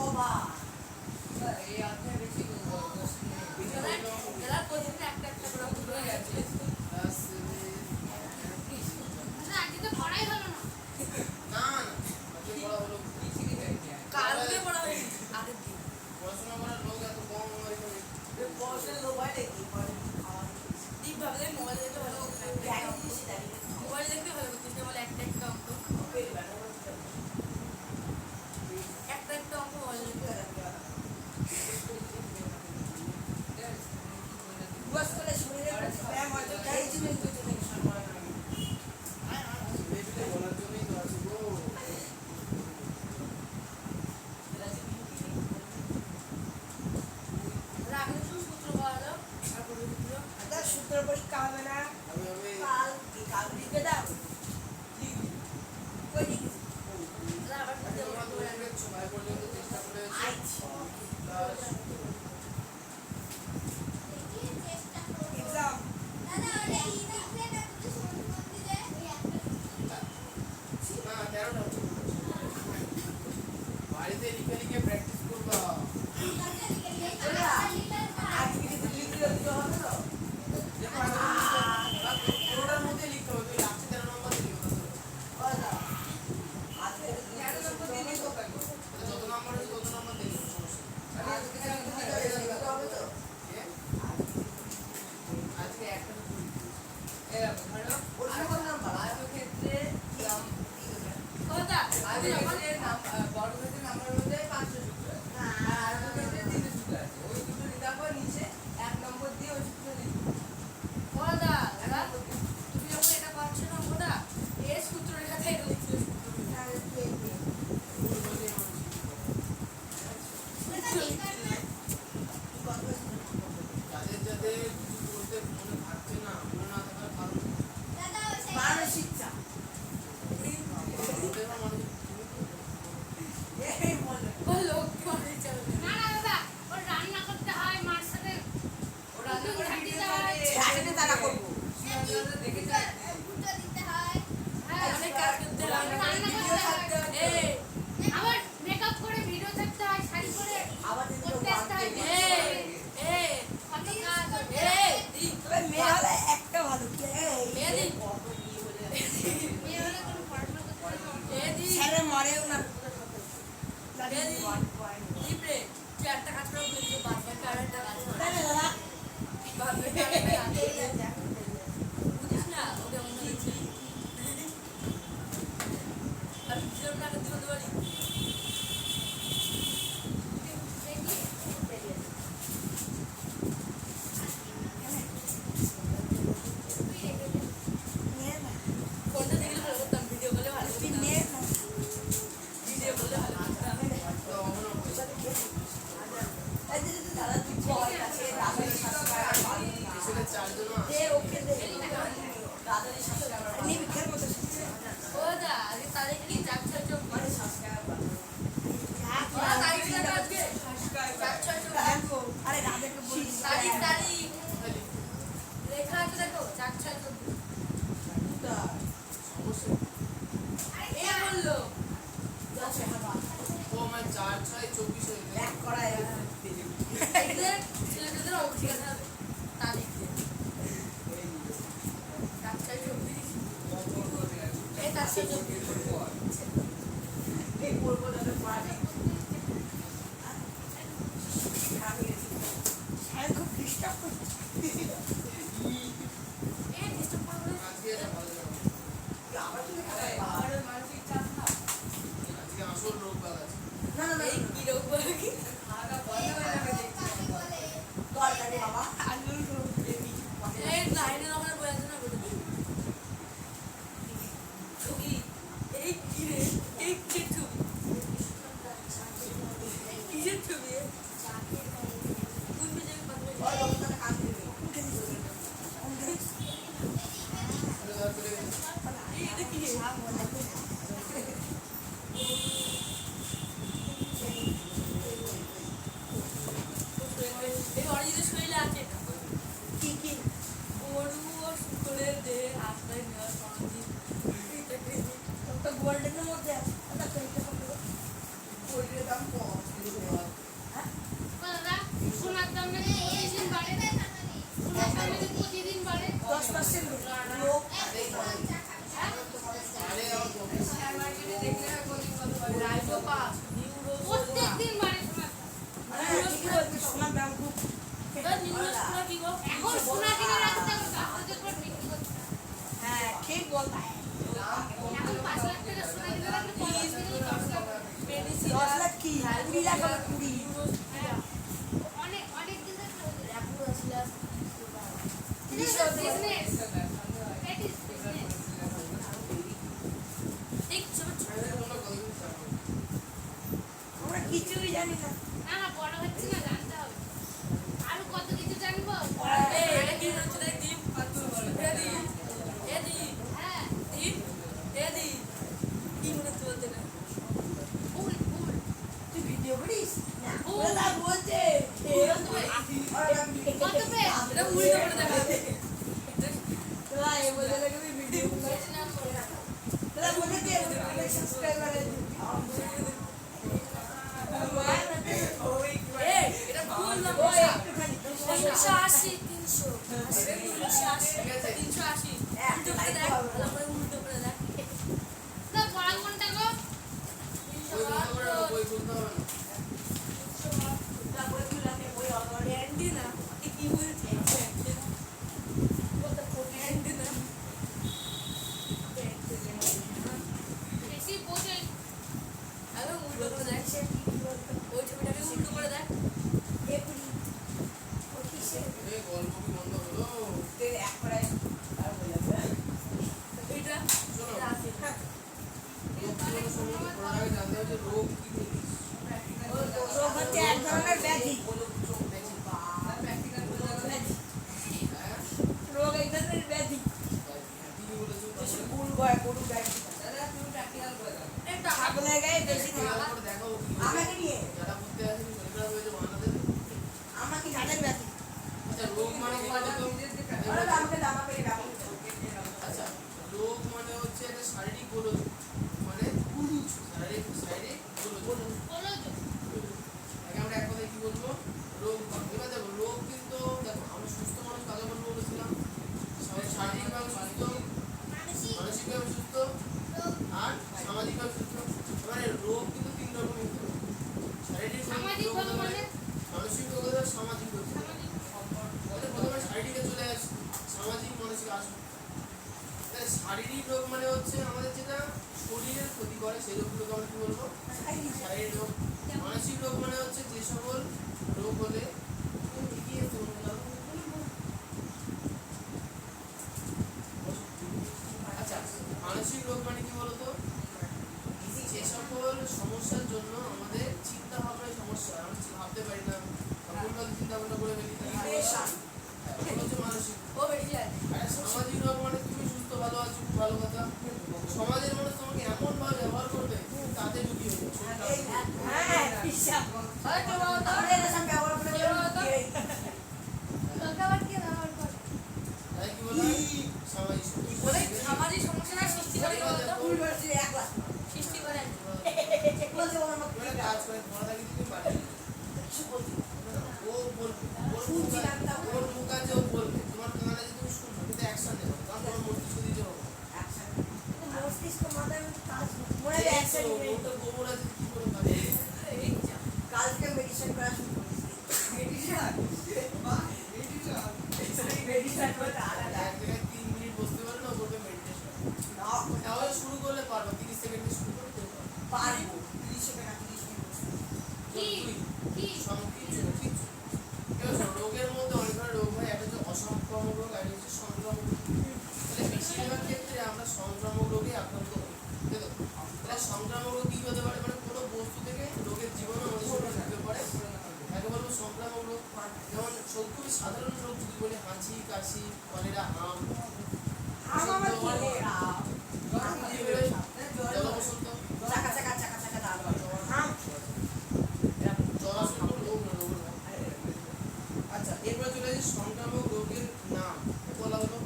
Speaker 3: এক্সাম
Speaker 1: না 13টা বাড়িতে লিখে লিখে প্র্যাকটিস করবা
Speaker 3: আজকে যদি লিখতে দিতে হবে তো
Speaker 1: পুরোটার মধ্যে লিখতে হবে তুই লাস্টে 13 নম্বর লিখবে
Speaker 3: বলো আজকে
Speaker 5: তেরো নম্বর দিয়ে লিখো কেন?
Speaker 1: যত নম্বর আছে তত নম্বর লিখবে সমস্যা
Speaker 5: আমি আজকে তেরো নম্বর দিয়ে
Speaker 3: লিখতে হবে তো
Speaker 1: আজকে একটা
Speaker 5: এরকম ধরো
Speaker 3: ওর সকল নাম্বার
Speaker 5: আয়তক্ষেত্রে
Speaker 4: কথা
Speaker 5: আয়তক্ষেত্রে বর্গক্ষেত্রের নাম্বার অনুযায়ী 500 সূত্র আছে আর আয়তক্ষেত্রে 300 সূত্র আছে ওই দুটো লেখার পর নিচে 1 নম্বর দিয়ে ওই সূত্র লিখবে
Speaker 4: কথা তুমি যখন এটা পাচ্ছ না ওটা এর সূত্র রেখা থেকে লিখছো
Speaker 1: যাদের যাদের কিছু করতে মনে থাকছে না মনে না থাকার কারণ
Speaker 3: মানসিক চাপ
Speaker 1: ওদের মানুষ
Speaker 3: এই বলে
Speaker 4: বলো কি বলে চলো
Speaker 2: না না দাদা ওর রান্না করতে হয় মার সাথে
Speaker 5: ও রান্না করে ভিডিও
Speaker 3: সাথে তারা করবো
Speaker 5: আপনারা দেখে যান
Speaker 2: হ্যাঁ
Speaker 4: অনেক কাজ করতে হয়
Speaker 2: রান্না
Speaker 3: ভিডিও
Speaker 2: করতে
Speaker 3: থাকতে
Speaker 2: হয়
Speaker 3: হবে
Speaker 4: এই
Speaker 2: আবার মেকআপ করে ভিডিও থাকতে হয় শাড়ি পরে
Speaker 3: আবার যদি
Speaker 2: করতে আসতে হয়
Speaker 4: এই এই
Speaker 2: কত কাজ
Speaker 4: এই দি
Speaker 3: তবে মেয়ে হলে একটা ভালো কি
Speaker 4: মেয়ে দি
Speaker 2: মেয়ে হলে কোনো পড়াশোনা করতে হয় না।
Speaker 4: এই দি
Speaker 3: স্যারে মারেও না
Speaker 4: দিপরে তুই একটা কাজ করে বলছো বারবার কারেন্টটা কাজ করে
Speaker 3: তাই না দাদা
Speaker 4: বারবার কারেন্টটা বুঝিস না ওকে মনে হচ্ছে আমি কিরম টাকা দিতে পারি
Speaker 3: নিয়ে না
Speaker 4: ফোনটা দেখলে ভালো করতাম ভিডিও করলে ভালো
Speaker 3: তুই
Speaker 4: করতাম
Speaker 3: নিয়ে না
Speaker 4: ভিডিও করলে ভালো করতাম
Speaker 3: এই যে যদি দাদা তুই কল আছে দাদার সাবস্ক্রাইবার ভালো না
Speaker 1: পিছনে চারজন
Speaker 3: দে ওকে দে দাদার সাবস্ক্রাইবার নিবি খের মতো
Speaker 4: ও দা আগে তাদের কি যাচ্ছে চোখ
Speaker 3: মানে সাবস্ক্রাইবার ভালো
Speaker 4: ওরা তারিখ ছিল আজকে যাচ্ছে চোখ
Speaker 3: আরে দাদাকে বলিস
Speaker 4: তারিখ তারিখ লেখা আছে দেখো যাচ্ছে চোখ
Speaker 1: সমস্যা
Speaker 4: এ বললো
Speaker 1: ও আমার 4-6-24 হয়ে গেছে
Speaker 3: এক করা
Speaker 4: এদের ছেলেদের অবশ্যই কথা হবে তারিখ দিয়ে যাচ্ছে চোখ এই তার সাথে চোখ
Speaker 3: এই বলবো দাদা পড়াবি আমি খুব ডিস্টার্ব করছি
Speaker 4: এই ডিস্টার্ব করবে
Speaker 1: আজকে এটা ভালো যাবে
Speaker 3: আবার তুমি
Speaker 5: আমার মানসিক চাপ না
Speaker 1: আজকে আসল রোববার আছে
Speaker 3: না না না
Speaker 4: এই কি রোগ বলে কি
Speaker 5: খাওয়া বন্ধ হয়ে যাবে দেখছি
Speaker 3: দরকারি বাবা আলুর বেবি
Speaker 4: এই লাইনের ওখানে বই আছে না বলে ছবি এই কি রে এই কি ছবি এই কিসের ছবি কোন বিজয় পাবে
Speaker 3: ওই লোকটা কাজ দেবে উঠে দিছে
Speaker 4: এই এটা কি রে এই অরিজিনাল শৈলী আছে এটা
Speaker 3: কি কি
Speaker 4: গরু ও শুকরের দেহে আশ্রয় নেওয়ার সমাধি
Speaker 3: তো গোল্ডেনের মধ্যে আছে ওটা কইতে হবে
Speaker 5: কোয়েলের দাম কম
Speaker 3: হ্যাঁ
Speaker 2: দাদা সোনার দাম নাকি প্রতিদিন বাড়ে সোনার দাম নাকি প্রতিদিন বাড়ে
Speaker 3: 10% লোক
Speaker 1: আরে আমার প্রফেসর
Speaker 5: শেয়ার মার্কেটে দেখলে না কোন কত বাড়ে
Speaker 4: রাইজো পাস নিউরো
Speaker 2: প্রত্যেকদিন বাড়ে সোনার দাম
Speaker 3: আরে কি বলছিস সোনার দাম খুব
Speaker 4: নিউরো পুরো কি গো
Speaker 2: এখন সোনা কিনে রাখতে হবে কাগজের পর বিক্রি করতে হবে।
Speaker 3: হ্যাঁ ঠিক বলতা
Speaker 5: দাম কম
Speaker 2: এখন 5 লাখ টাকা সোনা কিনে রাখলে 50 দিনেই 10 লাখ
Speaker 4: মেডিসিন
Speaker 3: 10 লাখ কি 20 লাখ হবে 20
Speaker 2: হ্যাঁ। অনেক অনেক দিন ধরে চলছে।
Speaker 4: র্যাপুডো সিলাস
Speaker 2: This is business. It is business.
Speaker 4: ঠিক ছোট ছোট
Speaker 1: তোমরা কতদিন চাও
Speaker 3: আমরা কিছুই জানি না
Speaker 2: না না বড় হচ্ছে না জানতে হবে আরো কত কিছু জানবো
Speaker 4: এই এটা কি হচ্ছে দেখ দিন এদি এদি
Speaker 2: হ্যাঁ
Speaker 4: দিন এদি কি মনে চলতে না
Speaker 2: ভুল ভুল
Speaker 3: তুই ভিডিও করিস না
Speaker 2: ভুল
Speaker 3: ওরা বলছে
Speaker 2: কত পেজ?
Speaker 4: এটা উল্টো করে দেখা
Speaker 3: তোরা এই বলে দেখবি ভিডিও তোরা বলে দে অনেক সাবস্ক্রাইবার আছে
Speaker 4: এই এটা ভুল না
Speaker 3: ওই একটুখানি
Speaker 2: 380 300
Speaker 1: ঠিক আছে
Speaker 4: 380
Speaker 3: একটু
Speaker 4: উল্টো করে দেখ তারপরে উল্টো করে দেখ
Speaker 2: না পড়া কোনটা গো?
Speaker 1: বই বলতে হবে না
Speaker 3: তারপরে তুই লাগে ওই অলরেডি
Speaker 4: ক্যান্ডি না কি বলছে ক্যান্ডি না
Speaker 2: বেশি বোঝে
Speaker 4: আরে উল্টো করে দেখ ওই ছবিটাকে উল্টো করে দেখ
Speaker 3: একুড়ি পঁচিশে
Speaker 1: এই গল্প কি বন্ধ হলো
Speaker 3: এক করে আর বলে
Speaker 4: এটা
Speaker 1: শোনো
Speaker 4: এটা আছে
Speaker 1: রোগ কি হলো সম্বন্ধে পড়ার আগে জানতে হবে যে রোগ কি জিনিস
Speaker 3: রোগ হচ্ছে এক ধরনের ব্যাধি
Speaker 1: হ্যাঁ
Speaker 3: রোগ এক ধরনের ব্যাধি
Speaker 1: কি বলেছো
Speaker 3: ভুল হয় গরু ব্যাধি
Speaker 4: এটা
Speaker 3: ছাগলের গায়ে বেশি থাকে
Speaker 1: তারপরে দেখো কি হলো।
Speaker 3: আমাকে নিয়ে
Speaker 1: যারা ঘুরতে আসেনি শরীর খারাপ হয়েছে বানাতে
Speaker 3: আমাকে ঝাড়ের ব্যাধি
Speaker 1: আচ্ছা রোগ মানে কি বলতো
Speaker 3: ওরা আমাকে দামা পেয়ে রাখো
Speaker 1: আচ্ছা রোগ মানে হচ্ছে একটা শারীরিক গোলযোগ মানে শারীরিক গোলযোগ
Speaker 2: বলো তো
Speaker 1: আগে আমরা এক কথায় কি বলবো রোগ এবার দেখো রোগ কিন্তু দেখো আমরা সুস্থ মানুষ কাকে বলবো বলেছিলাম শারীরিকভাবে সুস্থ মানসিকভাবে সুস্থ আর সামাজিকভাবে সুস্থ মানে রোগ কিন্তু তিন রকমের হতে পারে শারীরিক
Speaker 2: সামাজিক
Speaker 1: রোগ
Speaker 2: ভাবে
Speaker 1: হতে পারে,
Speaker 2: মানে
Speaker 1: মানসিক রোগ হতে পারে, সামাজিক রোগ হতে পারে। তাহলে প্রথমে শারীরিকে চলে আসি সামাজিক মানসিক আসবে তাহলে শারীরিক রোগ মানে হচ্ছে আমাদের যেটা শরীরের ক্ষতি করে সেই রোগগুলোকে আমরা কি বলবো শারীরিক রোগ মানসিক রোগ মানে হচ্ছে যে সকল রোগ হলে এগিয়ে যেতে হবে না। আচ্ছা মানসিক রোগ মানে কি বলতো যে সকল সমস্যার জন্য আমাদের চিন্তা ভাবনায় সমস্যা আমরা ভাবতে পারি না ভুলভাল চিন্তা ভাবনা করে ফেলি তাকে কি বলে? হ্যাঁ, ওগুলো হচ্ছে মানসিক
Speaker 4: ও বেশি যায়
Speaker 1: আর সামাজিক রোগ মানে তুমি সুস্থ ভালো আছো খুব ভালো কথা সমাজের মানুষ তোমাকে এমন ভাবে ব্যবহার করবে তাতে ঢুকিয়ে
Speaker 3: হ্যাঁ হিসাব
Speaker 4: আরে তো বাবা
Speaker 3: আমরা এটা সব ব্যবহার করে
Speaker 2: তোকে আবার কি ব্যবহার করে?
Speaker 1: তাই কি বলে সামাজিক
Speaker 4: বলে সামাজিক সমস্যাটা সৃষ্টি করে কেউ তো
Speaker 3: ভুল বলছি এক লাখ
Speaker 4: সৃষ্টি করে
Speaker 3: বলছে ও আমাকে
Speaker 1: মানে কাজ করে পড়া থাকি তুমি পারবে
Speaker 3: কিছু বলছি
Speaker 1: ও বলবে
Speaker 3: শুনছি না, আমি তা বলবো।
Speaker 1: ওর মুখ আছে ও বলবে তোমার কানে যে তুমি শুনবে কিন্তু অ্যাকশন নেবে কারণ তোমার মস্তিষ্ক দিতে হবে
Speaker 3: মস্তিষ্ক মাথায় কাজ মনে হয় একসাথে নেই
Speaker 1: ওর তো গোবর আছে কি করে পাবে
Speaker 3: কালকে মেডিসিন করা শুরু করেছি মেডিসিন করে আলাদা
Speaker 1: এক জায়গায় 3 মিনিট বসতে পারো না বলবে মেডিটেশন
Speaker 3: না
Speaker 1: তাহলে শুরু করলে পারবে 30 সেকেন্ডে শুরু করতে পারবে
Speaker 3: পারবো 30 সেকেন্ড 30 মিনিট
Speaker 2: কি কি
Speaker 1: রোগের মধ্যে অনেক ধরনের রোগ হয় একটা হচ্ছে অসংক্রামক রোগ আর একটা হচ্ছে সংক্রামক রোগ তাহলে বেশিরভাগ ক্ষেত্রে আমরা সংক্রামক রোগে আক্রান্ত হই তাই তো? তাহলে সংক্রামক রোগ কি হতে পারে মানে কোনো বস্তু থেকে রোগের জীবাণু আমাদের শরীরে ঢুকে পড়ে তাকে বলবো সংক্রামক রোগ যেমন খুবই সাধারণ রোগ যদি বলি হাঁচি কাশি কলেরা হাম
Speaker 3: আমার কি রে
Speaker 1: জলবসন্ত
Speaker 3: চাকা চাকা চাকা চাকা দাও হাম
Speaker 1: জলাশয় রোগ না রোগ না আচ্ছা এরপরে চলে আসি সংক্রামক রোগের নাম বলা হলো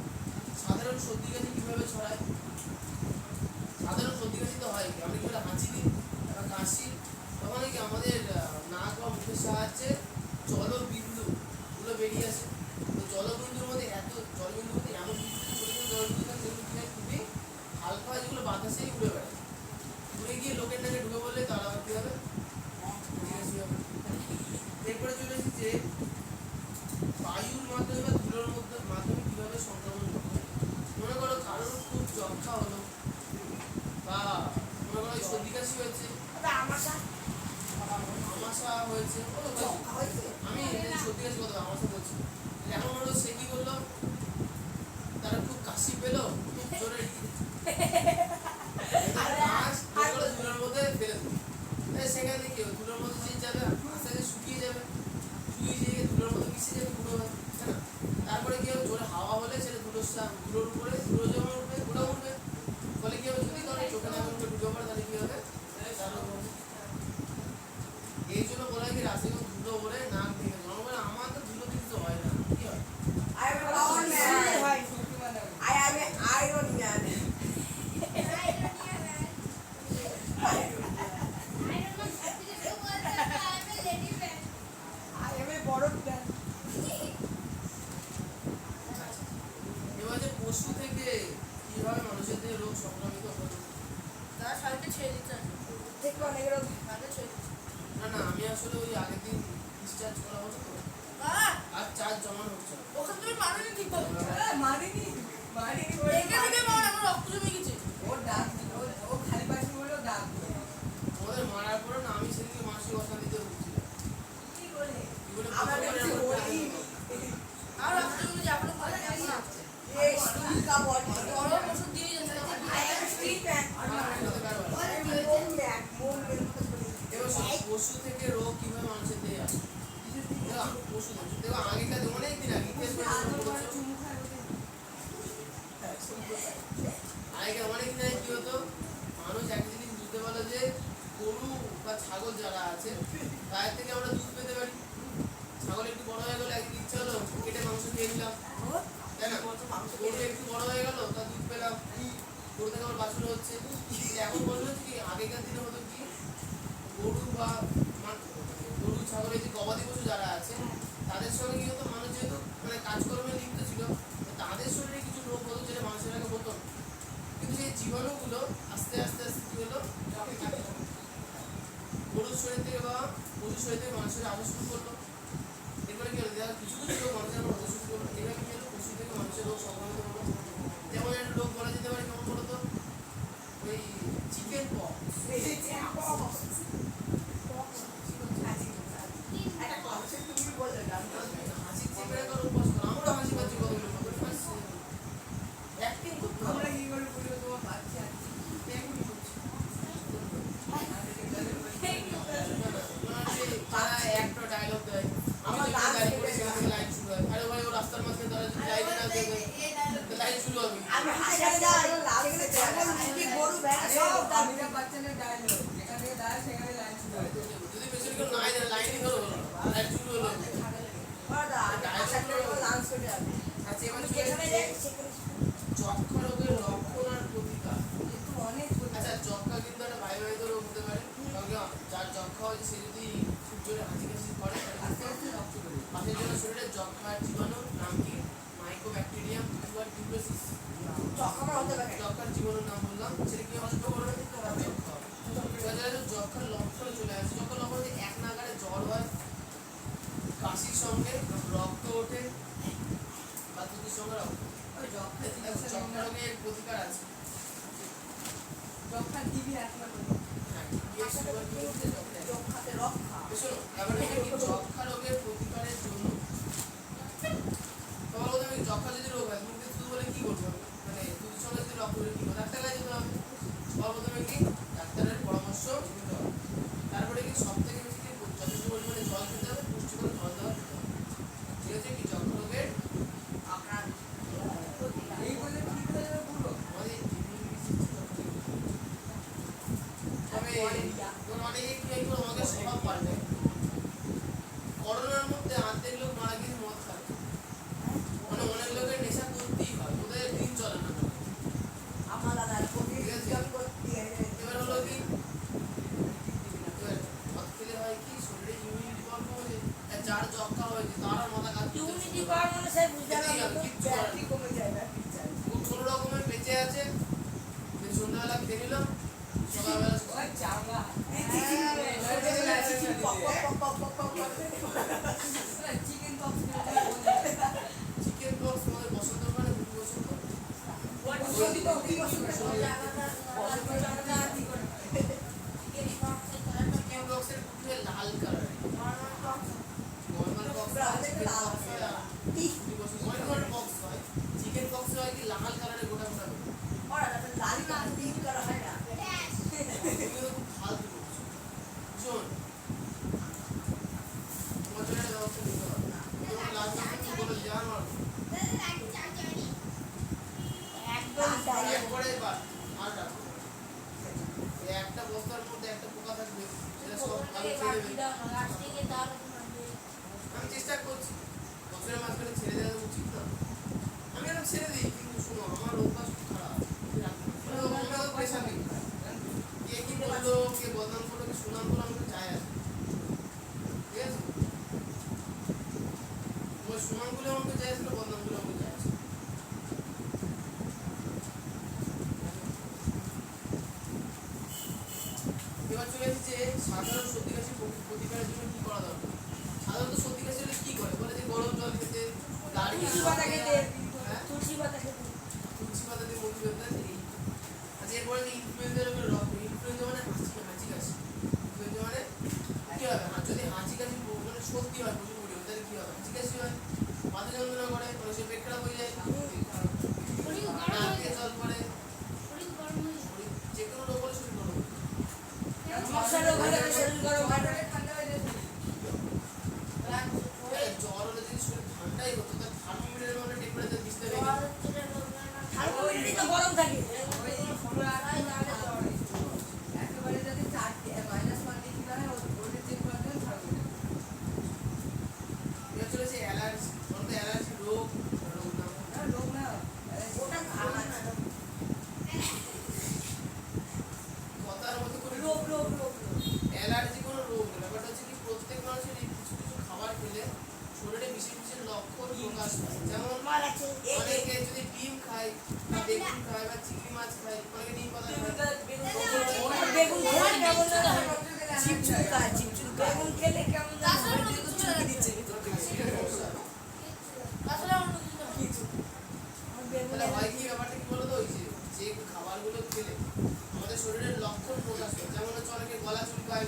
Speaker 1: সাধারণ সর্দি কাশি কিভাবে ছড়ায় সাধারণ সর্দি কাশি তো হয় কি আমরা কি বলে হাঁচি দিই বা কাশি তখন কি আমাদের নাক বা মুখের সাহায্যে জলবিন্দু গুলো বেরিয়ে আসে তো জলবিন্দুর মধ্যে জলবিন্দুর মধ্যে এমন কিছু ছোট ছোট জলবিন্দু থাকে যেগুলো কি হয় খুবই হালকা হয় যেগুলো বাতাসেই উড়ে বেড়ায় উড়ে গিয়ে লোকের নাকে ঢুকে বললে তারা কি হবে এরপরে চলে এসেছে বায়ুর মাধ্যমে বা ধুলোর মাধ্যমে কিভাবে সংক্রমণ ঘটে মনে করো কারোর খুব যক্ষা হলো বা মনে করো সর্দি কাশি হয়েছে
Speaker 3: আমাশা
Speaker 1: হয়েছে আমি সর্দি কাশি কথা আমাশা বলছি এখন হলো সে কি করলো তারা খুব কাশি পেলো খুব জোরে ধুলোর মধ্যে ফেলে দিল সেখানে কি হবে ধুলোর মধ্যে যে যাবে আস্তে আস্তে শুকিয়ে যাবে শুকিয়ে ধুলোর মধ্যে মিশে যাবে গুঁড়ো হয় তাই না তারপরে কি হবে জোরে হাওয়া হলে সেটা ধুলোর উপরে ধুলো যেমন উঠবে ওটা উঠবে ফলে কি হবে যদি কারো চোখে না ঢুকে পড়ে তাহলে কি হবে এই জন্য বলা হয় কি রাসায়নিক ওপরে নাক ভেঙে জল বলে আমার তো ধুলো কিছু হয় না কি হয়
Speaker 5: I am a power man.
Speaker 3: হয়।
Speaker 5: শক্তিমান আমি।
Speaker 3: I am an Iron Man. I am a বরফ man.
Speaker 1: এবার যে পশু থেকে কিভাবে মানুষের দেহে রোগ সংক্রামিত হয়
Speaker 4: তারা শাড়িতে ছেড়ে দিতে আছে
Speaker 3: থেকে অনেক রকম
Speaker 4: শাড়িতে ছেড়ে দিতে
Speaker 1: না না আমি আসলে ওই আগের দিন ডিসচার্জ করা হতো তো আর চার্জ জমানো হচ্ছে না।
Speaker 4: ওখান থেকে মারেনি ঠিক করে
Speaker 5: মারিনি
Speaker 4: এখান থেকে মার আমার রক্ত জমে গেছে
Speaker 5: ওর ডাক দিল ও খালি পাশে বলে ডাক দিল
Speaker 1: আমাদের মারার পরে না আমি সেদিকে মানসিক অশান্তিতে ভুগছিলাম
Speaker 5: কি বলে
Speaker 1: কি বলে
Speaker 3: আমার
Speaker 1: প্রথমবার
Speaker 3: কাছে
Speaker 1: এরকম
Speaker 3: ওই
Speaker 4: আর রক্ত জমে যাবে না পরে এখন আছে
Speaker 3: এই স্টিল কা বডি
Speaker 4: বড় ওষুধ দিয়ে যাচ্ছে
Speaker 3: I am a steel man.
Speaker 1: আমার সাথে কারবার।
Speaker 3: I am a moon man. Moon man মতো বলি।
Speaker 1: এবার শোনো, পশু থেকে রোগ কিভাবে মানুষের দেহে আসে দেখো, পশু থেকে। দেখো আগেকার অনেক দিন আগে ইতিহাস পড়ে তোমরা পড়েছো। আগেকার অনেক দিন আগে কি হতো মানুষ একটা জিনিস বুঝতে পারলো যে গরু বা ছাগল যারা আছে তাদের থেকে আমরা দুধ পেতে পারি। ছাগল একটু বড় হয়ে গেল একদিন ইচ্ছা হলো কেটে মাংস খেয়ে নিলাম তাই না গরু একটু বড় হয়ে গেল তা দুধ পেলাম গরু থেকে আমার বাছুর হচ্ছে কিন্তু এখন বললো হচ্ছে কি আগেকার দিনে হতো কি গরু বা গরু ছাগল এই যে গবাদি পশু যারা আছে তাদের সঙ্গে কি হতো মানুষ যেহেতু মানে কাজকর্মে লিপ্ত ছিল তো তাদের শরীরে কিছু রোগ হতো যেটা মানুষের আগে হতো না। কিন্তু সেই জীবাণুগুলো আস্তে আস্তে আস্তে কি হলো গরুর শরীর থেকে বা পশুর শরীর থেকে মানুষের আসা শুরু করলো। এরপরে কি হলো দেখা কিছু কিছু রোগ মানুষের আবার হতে শুরু করলো। এবার কি হলো পশু থেকে মানুষের রোগ সংক্রমিত হলো। যেমন একটা রোগ বলা যেতে পারে কেমন বলতো ওই চিকেন পক্স।
Speaker 3: একটা কনসেপ্ট তুমি বললে না
Speaker 1: হাসি চেপে করে উপবাস করো। আমরা হাসি পাচ্ছি কতগুলো অ্যাক্টিং করতে
Speaker 5: আমরা
Speaker 1: হবে।
Speaker 5: কি করে বলি তোমার বাচ্চা আছে
Speaker 1: তারা একটা ডায়লগ দেয় আমি তো একটা দাঁড়িয়ে পড়ে সেখান থেকে লাইন শুরু হয় আরে ভাই ও রাস্তার মাঝখানে তারা যদি লাইন না দেবে লাইন শুরু হবে
Speaker 3: আমি হাসিতে যাই সেখানে ছাগল মুরগি গরু ভেড়া সব তার
Speaker 5: আমিরা বাচ্চাদের ডায়লগ যেখান থেকে দাঁড়ায় সেখানে লাইন শুরু হয়
Speaker 1: যদি পেছনে কেউ নাই দেয় লাইনই ধরো হলো লাইন শুরু হলো
Speaker 3: বাদা আশা করে লাঞ্চ করে যাবে
Speaker 1: আচ্ছা এবার
Speaker 3: যেখানে যাই সেখানে
Speaker 1: যক্ষা রোগের লক্ষণ আর প্রতিকার
Speaker 5: কিন্তু অনেক
Speaker 1: আচ্ছা যক্ষা কিন্তু একটা বায়ুবাহিত রোগ হতে পারে কারণ কি যার যক্ষা হয়েছে সে যদি খুব জোরে হাঁচি কাশি করে
Speaker 5: আস্তে আস্তে রক্ত বেরোয়
Speaker 1: পাশের জন্য শরীরে যক্ষার জীবাণু নাম কি মাইকোব্যাকটেরিয়াম টিউবারকিউলোসিস
Speaker 3: চক্কর হতে পারে
Speaker 1: যক্ষার জীবাণুর নাম বললাম সেটা কি হবে যক্ষা এবার যারা যক্ষার লক্ষণ চলে আসে যখন লক্ষণ হচ্ছে এক নাগারে জ্বর হয় কাশির সঙ্গে রক্ত ওঠে বা দুধের সঙ্গে রক্ত
Speaker 5: ওই
Speaker 1: যক্ষা রোগের প্রতিকার আছে
Speaker 5: যক্ষা টিভি একমাত্র
Speaker 1: হ্যাঁ টিউবারকিউলোসিস যক্ষা
Speaker 3: চোখাতে রক্ষা
Speaker 1: শোনো এবার কি যক্ষা রোগের প্রতিকারের জন্য তোমার বলতে আমি যক্ষা যদি রোগ হয় তুমি শুধু বলে কি করবো মানে দুধের সঙ্গে যদি রক্ত বেরোয় কি করবো ডাক্তার কাছে যেতে হবে তোমার প্রথমে কি ডাক্তারের পরামর্শ নিতে হবে তারপরে কি সব থেকে বেশি কি যথেষ্ট পরিমাণে জল খেতে হবে পুষ্টিকর জল দেওয়া খেতে হবে ঠিক আছে কি যক্ষা রোগের
Speaker 3: আক্রান্ত
Speaker 5: এই বলে ঠিক হয়ে যাবে পুরো
Speaker 1: আমাদের তবে তোমার অনেকে কি হয় আমাকে স্বভাব পাল্টে করোনার মধ্যে অর্ধেক লোক মারা গিয়ে মদ খায় মানে অনেক লোকের নেশা করতেই হয় ওদের দিন চলে না
Speaker 3: আমার দাদা কোটি জল করতে
Speaker 1: এবার হলো কি এবার মদ খেলে হয় কি শরীরে ইমিউনিটি পাওয়ার কমে যায় আর যার যক্ষা হয়েছে তার আর মাথা কাজ
Speaker 3: ইউনিটি পাওয়ার মানে সে বুঝতে না ব্যাটারি কমে যায় ব্যাটারি চার্জ
Speaker 1: খুব ছোট রকমের বেঁচে আছে সন্ধ্যাবেলা খেয়ে নিলাম সকালবেলা
Speaker 5: ওই চাঙ্গা চিকেন পক্স
Speaker 1: চিকেন বক্স আমাদের বসন্ত মানে দুটো বসন্ত চিকেন বক্সের পুরো লাল colour normal box normal box হয় চিকেন বক্স হয় কি লাল কালারের গোটা গোটা
Speaker 3: লাল কালার পিঙ্ক কালার হয় না
Speaker 1: তুমি তো খুব ফালতু করছো শোন এবার সুনামগুলো আমাকে যায় আসলে বদনামগুলো আমাকে যায় আসে। এবার চলে এসেছে সাধারণ সর্দি কাশি প্রতিকারের জন্য কি করা দরকার। সাধারণত সর্দি কাশি হলে কি করে বলে যে গরম জল খেতে, দাঁড়িয়ে
Speaker 3: তুলসী পাতা খেতে,
Speaker 1: হ্যাঁ
Speaker 3: তুলসী পাতা খেতে।
Speaker 1: তুলসী পাতা দিয়ে মুখ ধুতে হয়। আচ্ছা এরপরে যে ইনফ্লুয়েঞ্জা রোগের রক্ত, ইনফ্লুয়েঞ্জা মানে হাঁচি কাশি, ইনফ্লুয়েঞ্জা মানে কি হবে, যদি হাঁচি কাশি মানে সর্দি হয় প্রচুর পরিমাণে তাহলে কি হবে, হাঁচি কাশি হয়, মাথা যন্ত্রণা করে, অনেক পেট খারাপ হয়ে যায়,
Speaker 2: শরীর গরম
Speaker 1: নাক
Speaker 2: হয়ে
Speaker 1: দিয়ে
Speaker 2: যায়,
Speaker 1: জল পড়ে,
Speaker 2: শরীর গরম হয়ে যায়।
Speaker 1: শরীর যে কোনো রোগ হলে শরীর গরম হয়।
Speaker 3: মশা রোগ হলে শরীর গরম হয়।
Speaker 5: ঠান্ডা হয়ে যায়
Speaker 1: জ্বর হলে যদি শরীর ঠান্ডাই হতো তাহলে থার্মোমিটারের মানে টেম্পারেচার দিতে হবে।
Speaker 3: থার্মোমিটারই তো গরম থাকে।
Speaker 5: ওই 16 একেবারে যদি 4 -1 ডিগ্রি হয় ওটা চেক করার জন্য থাকবে।
Speaker 1: এটা চলেছে অ্যালার্জি, বলতে অ্যালার্জি রোগ না
Speaker 5: না লোক না
Speaker 3: ওটা খারাপ না।
Speaker 1: কথার মতো করে
Speaker 3: রোগ রোগ রোগ।
Speaker 1: অ্যালার্জি কোনো রোগ না, ব্যাপারটা হচ্ছে কি প্রত্যেক মানুষের কিছু কিছু খাবার খেলে শরীরে বিশেষ বিশেষ লক্ষণ প্রকাশ পায়। যেমন
Speaker 3: আমার আছে
Speaker 1: অনেকে যদি ডিম খায় বা বেগুন খায় বা চিংড়ি মাছ খায়, অনেকে ডিম পাতা খায়,
Speaker 3: বেগুন খেলে কেমন লাগে? চিপচুকা, চিপচুকা। বেগুন খেলে কেমন লাগে?
Speaker 4: তাছাড়া অন্য কিছু
Speaker 3: চুলকি দিচ্ছে ভিতর থেকে।
Speaker 4: তাছাড়া অন্য কিছু না।
Speaker 3: কিছু। আমার বেগুন
Speaker 1: তাহলে হয় কি ব্যাপারটা কি বলতো, ওই যে খাবারগুলো খেলে আমাদের শরীরের লক্ষণ প্রকাশ পায়। যেমন হচ্ছে অনেকে গলা চুলকায়,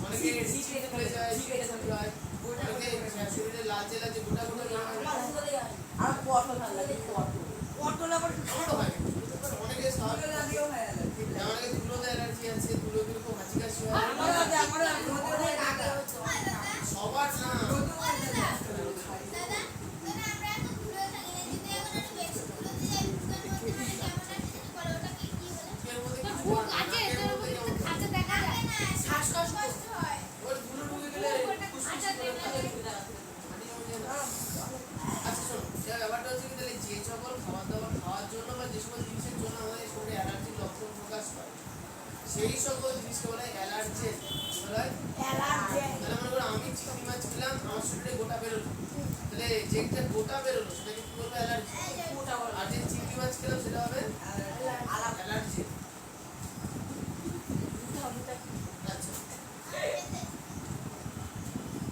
Speaker 1: অনেকে জিভ ফুলে যায়, চুলকায়, অনেকে শরীরে লালচে লালচে গোটা গোটা রং হয়।
Speaker 3: আর পটল ভালো লাগে, পটল। পটল আবার
Speaker 1: আমারও হয়, অনেকে
Speaker 5: সকালে লাগেও হয় অ্যালার্জি।
Speaker 1: অনেকে ধুলোতে অ্যালার্জি আছে, ধুলো দিলে খুব হাঁচি কাশি হয়।
Speaker 3: আমারও আছে, আমারও আছে।
Speaker 1: সবার না
Speaker 5: রোদও হয় না।
Speaker 1: মুখের মধ্যে কিছু
Speaker 2: মুখ
Speaker 1: পড়ে না,
Speaker 2: আছে,
Speaker 1: নাকের
Speaker 2: তোর
Speaker 1: মধ্যে
Speaker 2: উপরে
Speaker 1: কেমন
Speaker 2: খাঁচা দেখা যায়।
Speaker 4: শ্বাসকষ্ট।
Speaker 1: ওর ধুলো ঢুকে গেলে ফুসফুস করে থাকে। হাঁটি জমে যায় না। আচ্ছা শোনো, এবার ব্যাপারটা হচ্ছে কি, তাহলে যে সকল খাবার দাবার খাওয়ার জন্য বা যে সকল জিনিসের জন্য আমাদের শরীরে অ্যালার্জির লক্ষণ প্রকাশ পায়, সেই সকল জিনিসকে বলা হয় অ্যালার্জেন। বলা হয়
Speaker 3: অ্যালার্জেন।
Speaker 1: তাহলে মনে করো আমি চিংড়ি মাছ খেলাম, আমার শরীরে গোটা বেরোলো, তাহলে যেটা গোটা বেরোলো সেটাকে কি বলবো, অ্যালার্জি। আর যে চিংড়ি মাছ খেলাম সেটা হবে অ্যালার্জি। আচ্ছা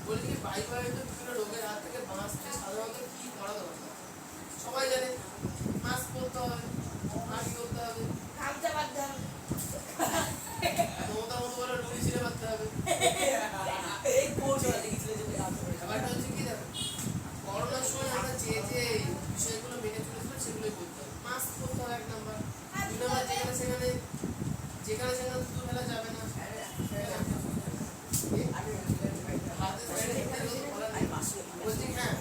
Speaker 1: বলি কি, বায়ুবাহিত বিভিন্ন রোগের হাত থেকে বাঁচতে সাধারণত কি করা দরকার? সবাই জানে মাস্ক পরতে হবে, হাঁটি করতে হবে,
Speaker 3: গামছা বাঁধতে হবে।
Speaker 1: মমতা মতো বলে রুড়ি ছিঁড়ে বাঁধতে হবে।
Speaker 3: এই কৌশল দেখিয়েছিল যে গামছা বাঁধতে হবে।
Speaker 1: ব্যাপারটা হচ্ছে কি দেখো, করোনার সময় আমরা যে যে বিষয়গুলো মেনে চলেছিলাম সেগুলোই করতে হবে। মাস্ক পরতে হবে 1 নাম্বার, 2 নাম্বার যেখানে সেখানে থুতু ফেলা যাবে না। হাতে সাইডে বলছি হ্যাঁ,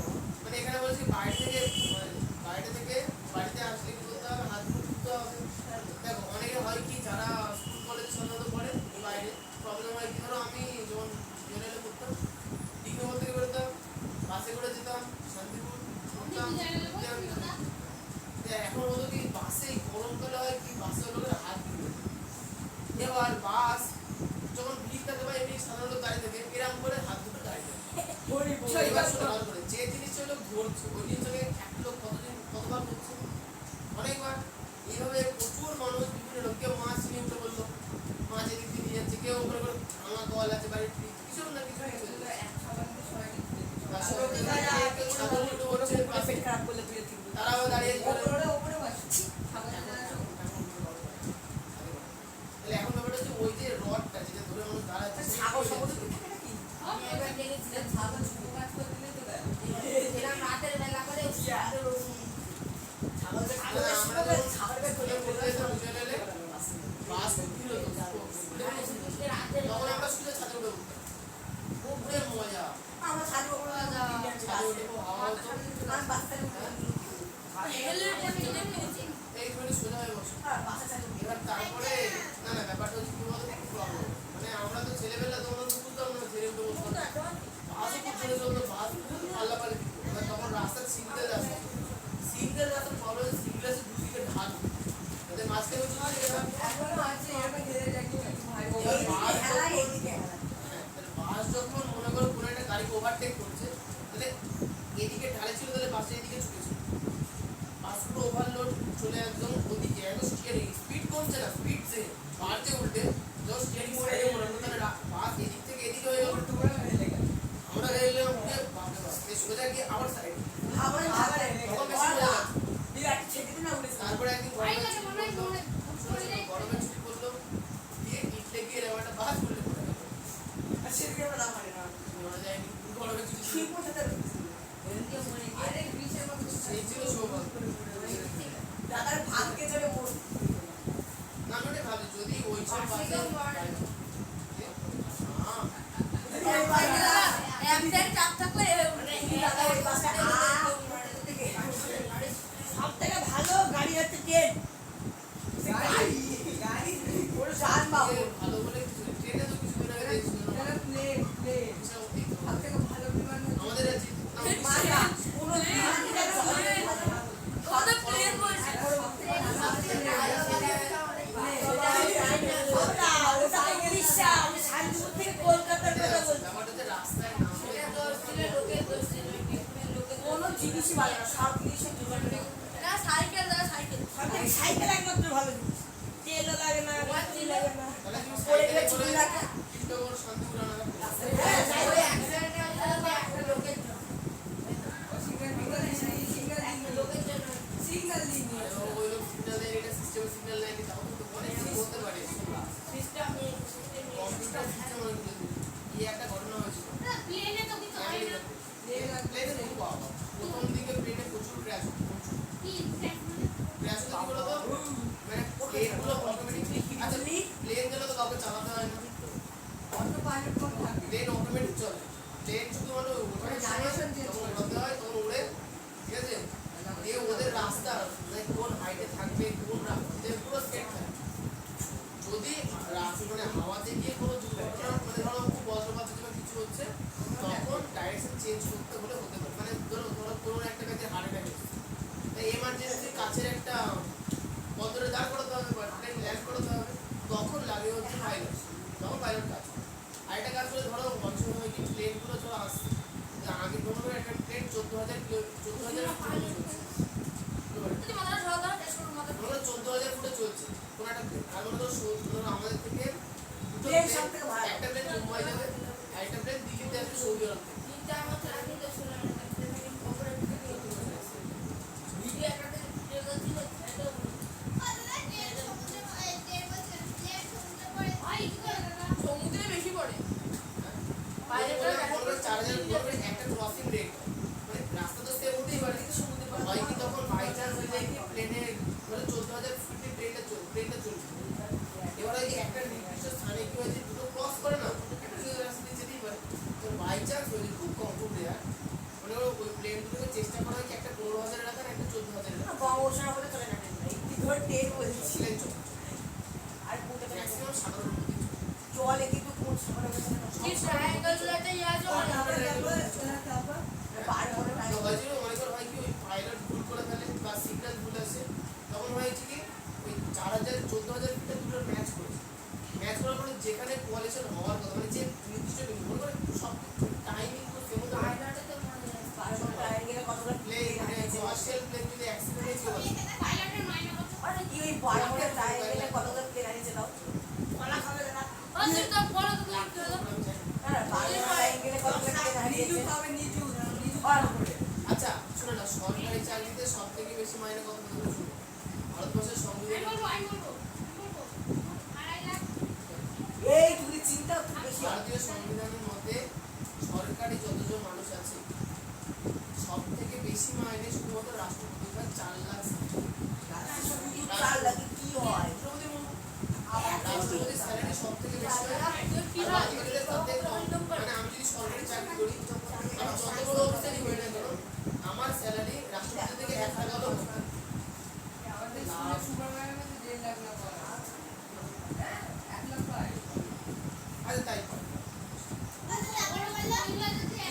Speaker 1: মানে এখানে বলছি বাইরে থেকে বাড়িতে আসলে কি করতে হবে, হাত মুখ ধুতে হবে। দেখো অনেকে হয় কি, যারা স্কুল কলেজ সাধারণত পড়ে বাইরে প্রবলেম হয় কি, ধরো আমি যখন জেনারেলে পড়তাম, ডিগ্রি থেকে বেরোতাম, বাসে করে যেতাম শান্তিপুর, এখন হলো কি বাসে গরমকালে হয় কি, বাসে লোকের হাত ধুবে। এবার বাস যখন ভিড় থাকে বা এমনি সাধারণত দাঁড়িয়ে থাকে, এরকম করে হাত ধুবে দাঁড়িয়ে থাকে। এবার শোনো ভালো করে, যে জিনিসটা হলো ঘুরছে ওই জিনিসটাকে এক লোক কতবার করছে, অনেকবার। এইভাবে প্রচুর মানুষ বিভিন্ন লোক, কেউ মাছ নিয়ে উঠে বললো, মাছ এদিক দিয়ে নিয়ে যাচ্ছে, কেউ ওপরে করে ভাঙা কল আছে বাড়ির কিছু না কিছু
Speaker 5: এক সপ্তাহে সবাই
Speaker 1: আর সবাই কেউ ছাগল উঠে বলছে
Speaker 3: পেট খারাপ করলে তুই ঠিক বলছিস।
Speaker 1: তারাও দাঁড়িয়ে
Speaker 5: ওপরে বসে খাবার
Speaker 1: তাহলে এখন ব্যাপারটা হচ্ছে ওই যে রডটা যেটা ধরে মানুষ দাঁড়াচ্ছে
Speaker 3: ছাগল ছাগল তো থাকে নাকি?
Speaker 5: আমি এবার দেখেছিলাম ছাগল ছোট কাজ করে দিলে তো দেয়।
Speaker 4: এরকম রাতের বেলা করে
Speaker 3: ছাগলকে
Speaker 1: আমরা
Speaker 3: ছাগলকে
Speaker 1: যখন
Speaker 3: ছাগলকে
Speaker 1: স্কুলে পড়তে যেতাম বিদ্যালয়ে, বাস ছিল তো তখন আমরা স্কুলে ছাদে উঠে উঠতাম, খুব মজা।
Speaker 3: আমরা ছাড়ি ওপরে
Speaker 1: ছাদে উঠে খুব হাওয়া হতো,
Speaker 3: আমি বাচ্চাদের উঠে
Speaker 1: এই ধরে সোজা হয়ে বসে।
Speaker 3: বাচ্চা ছাড়ি
Speaker 1: এবার তারপরে না ব্যাপারটা হচ্ছে কি বলতো, খুব প্রবলেম, মানে আমরা তো ছেলেবেলা তখন তো বুঝতাম না, ছেড়ে উঠে বসতাম, বাসও খুব জোরে চলতো, বাস পাল্লাপাল্লি দিত। এবার তখন রাস্তার সিঙ্গেল রাস্তা প্রবলেম, সিঙ্গেল দুদিকে ঢাল, তাদের মাঝখানে উঠে
Speaker 5: এখনো আছে এরকম ঘিরে রাখি ভাই
Speaker 1: বাস যখন মনে করো কোনো একটা গাড়িকে ওভারটেক করছে, তাহলে এদিকে ঢালে ছিল তাহলে বাসটা এদিকে ছুটেছিল বাস পুরো ওভারলোড চলে একদম ওদিকে একদম স্টিয়ারিং স্পিড কমছে না স্পিড সে বাড়ছে উল্টে যখন স্টিয়ারিং সাইডে মনে হলো তাহলে বাস এদিক থেকে এদিকে হয়ে গেল আমরা গেলাম উঠে বাপরে বাপ সোজা গিয়ে আবার সাইড
Speaker 3: আবার
Speaker 1: তখন বেশি মজা লাগছে।
Speaker 3: বিরাট ছেড়ে দিন না উড়ে
Speaker 1: তারপরে একদিন
Speaker 2: ভাই লাগে মনে হয় মনে
Speaker 1: গরমে ছুটি করলো দিয়ে ইটলে গিয়ে এরকম একটা বাস করলে পড়ে গেল
Speaker 3: আর সেদিকে আমরা নাম পারি না
Speaker 1: মনে যায়নি গরমে ছুটি
Speaker 3: ঠিক মতো তার
Speaker 5: আরে গ্রীষ্মের মতো
Speaker 1: সেই ছিল সৌভাগ্য
Speaker 3: দাদার ভাগ্যে ধরে মোড়
Speaker 1: না আমি ওটা ভাবছি যদি ওই সব বাসে
Speaker 4: একটাই চাপ থাকলে
Speaker 3: দাদা ওই বাসে সব থেকে ভালো গাড়ি হচ্ছে ট্রেন
Speaker 5: গাড়ি
Speaker 3: ওর যানবাহন
Speaker 1: ভালো বলে কিছু নেই। ট্রেনে তো কিছু দিন আগে দেখছিল না
Speaker 5: প্লেন
Speaker 1: বিশাল অধিক।
Speaker 5: সব থেকে ভালো বিমান
Speaker 1: আমাদের আছে
Speaker 3: মায়া কোনো বিমান চলে
Speaker 4: আমাদের প্লেন বলছে
Speaker 3: কলকাতার কথা বলছি
Speaker 1: ব্যাপারটা হচ্ছে রাস্তায় নামলে
Speaker 3: কোনো জিনিসই ভালো না সব জিনিসের ডিমান্ড নেই
Speaker 4: না সাইকেল দাদা সাইকেল
Speaker 3: সাইকেল একমাত্র ভালো জিনিস তেলও লাগে না গাড়ি লাগে না
Speaker 1: তাহলে তুমি
Speaker 3: পড়ে
Speaker 1: সাইকেলে
Speaker 3: গেলে
Speaker 1: করে
Speaker 3: চুল লাগে
Speaker 1: কিন্তু ওর শান্তি উড়ানো
Speaker 3: হ্যাঁ সাইকেলে
Speaker 5: সিগন্যাল দিন
Speaker 1: ওই লোক সিগন্যাল দেয় এটা সিস্টেম সিগন্যাল দেয় তখন তো অনেক কিছু করতে পারে কম্পিউটার সিস্টেম অনেক কিছু এই একটা ঘটনা হয়েছিল
Speaker 2: প্লেনে তো কিছু হয় না
Speaker 1: প্লেনে খুব বাবা প্রথম দিকে প্লেনে প্রচুর ক্র্যাশ
Speaker 2: কি
Speaker 1: ক্র্যাশ হতে কি বলতো মানে এগুলো অটোমেটিকলি আচ্ছা প্লেন গেলে তো কাউকে চালাতে হয় না
Speaker 5: অটো পাইলট কোন থাকে
Speaker 1: প্লেন অটোমেটিক চলে প্লেন শুধুমাত্র ওঠার সময় যখন উড়াতে হয় তখন উড়ে ঠিক আছে দিয়ে ওদের রাস্তা মানে কোন হাইটে থাকবে কোন রাস্তাতে পুরো সেট থাকে যদি রাস্তা মানে হাওয়াতে গিয়ে কোনো দুর্ঘটনা মানে ধরো খুব বজ্রপাত হচ্ছে বা কিছু হচ্ছে তখন ডাইরেকশন চেঞ্জ করতে হলে হতে পারে মানে ধরো কোনো একটা কাছে হার্ট অ্যাটাক হচ্ছে তাই এমার্জেন্সি কাছের একটা বন্দরে দাঁড় করাতে হবে বা ট্রেন ল্যান্ড করাতে হবে তখন লাগে হচ্ছে পাইলট তখন পাইলট কাজ করে। আরেকটা কাজ করে ধরো অনেক সময় হয় কি প্লেনগুলো ধরো আসছে আগে কোনো একটা ট্রেন 14,000
Speaker 4: যদি মাথাটা ঢোকা দাও টেস্ট করুন মাথা
Speaker 1: ধরো 14,000 ফুটে চলছে কোনো একটা প্লেন আর ধরো ধরো আমাদের থেকে দুটো
Speaker 3: প্লেন
Speaker 1: plane,
Speaker 3: সব থেকে ভালো।
Speaker 1: একটা প্লেন মুম্বাই যাবে আর একটা প্লেন দিল্লিতে আসবে সৌদি আরব থেকে।
Speaker 4: তিনটা আমার চালা দিতে শুনে ওপরে ভিডিও একটা ভিডিও দিল এটা সমুদ্রে বেশি পড়ে
Speaker 1: বলে বলবে 4,000 ফুট একটা ক্রসিং রেট মানে রাস্তা তো সেম হতেই পারে কিন্তু সমুদ্রে হয় কি তখন বাই চান্স হয়ে যায় কি প্লেনে ধরো 14,000 ফুটে প্লেনটা চলছে এবার হয় কি একটা নির্দিষ্ট স্থানে কি হয়েছে দুটো ক্রস করে না একটা যদি রাস্তা দিয়ে যেতেই পারে তো বাই চান্স হয়ে যায় খুব কম খুব রেয়ার মানে ওই প্লেন দুটোকে চেষ্টা করা হয় কি একটা 15,000 রাখার একটা 14,000 রাখার
Speaker 3: বঙ্গোপসাগর বলে চলে না একটি ধর ট্রেন বলছি
Speaker 1: প্লেন চলে
Speaker 3: আর কোনটা
Speaker 1: ম্যাক্সিমাম সাধারণ
Speaker 3: চলে কিন্তু কোন সময়
Speaker 4: কি ট্রায়াঙ্গেল লাইটে ইয়া আছে
Speaker 3: বার করে
Speaker 1: তো হয়েছিল মনে করো হয় কি ওই পাইলট ভুল করে ফেলে বা সিগন্যাল ভুল আসে তখন হয়েছে কি ওই 4,000 14,000 ফিটে দুটো ম্যাচ করেছে ম্যাচ করার পরে যেখানে কোয়ালিশন হওয়ার কথা মানে যে নির্দিষ্ট বিন্দু মনে করে সব টাইমিং তো সেমন
Speaker 4: পাইলটে তো মনে যায়
Speaker 3: ট্রায়াঙ্গেলে কতটা
Speaker 1: প্লেন মানে কমার্শিয়াল প্লেন যদি অ্যাক্সিডেন্ট হয়েছে
Speaker 2: পাইলটের মাইনে কত
Speaker 3: আরে কি ওই বার করে ট্রায়াঙ্গেলে কতটা প্লেন আনিছে দাও কলা খাবে না
Speaker 4: ও তুমি তো বলো তো তুমি করে দাও
Speaker 3: না বার করে ট্রায়াঙ্গেলে কতটা প্লেন আনিছে
Speaker 5: নিচু পাবে নিচু
Speaker 3: আর করে
Speaker 1: আচ্ছা শোনো না সরকারি চাকরিতে সব থেকে বেশি মাইনে কত দেবে শুনো ভারতবর্ষের সংবিধান
Speaker 2: আমি বলবো 2.5 লাখ
Speaker 3: এই তুমি চিন্তা খুব বেশি
Speaker 1: ভারতীয় সংবিধানের মধ্যে সরকারি যতজন মানুষ আছে সব থেকে বেশি মাইনে শুধুমাত্র রাষ্ট্রপতি বা 4 লাখ
Speaker 3: চাল লাগে কি হয়
Speaker 1: রাষ্ট্রপতির স্যালারি সব থেকে বেশি হয়
Speaker 4: কি
Speaker 1: আর
Speaker 4: হয়
Speaker 1: বাকিদের তাতে কম। মানে আমি যদি সরকারি চাকরি করি আমি যত বড় অফিসারই হই না কেন আমার স্যালারি রাষ্ট্রপতি থেকে 1 টাকা হলেও কম।
Speaker 5: আমাদের স্কুলে সুপারম্যানের মধ্যে 1.5 লাখ না পায় 1 লাখ পায়
Speaker 1: আচ্ছা তাই কর।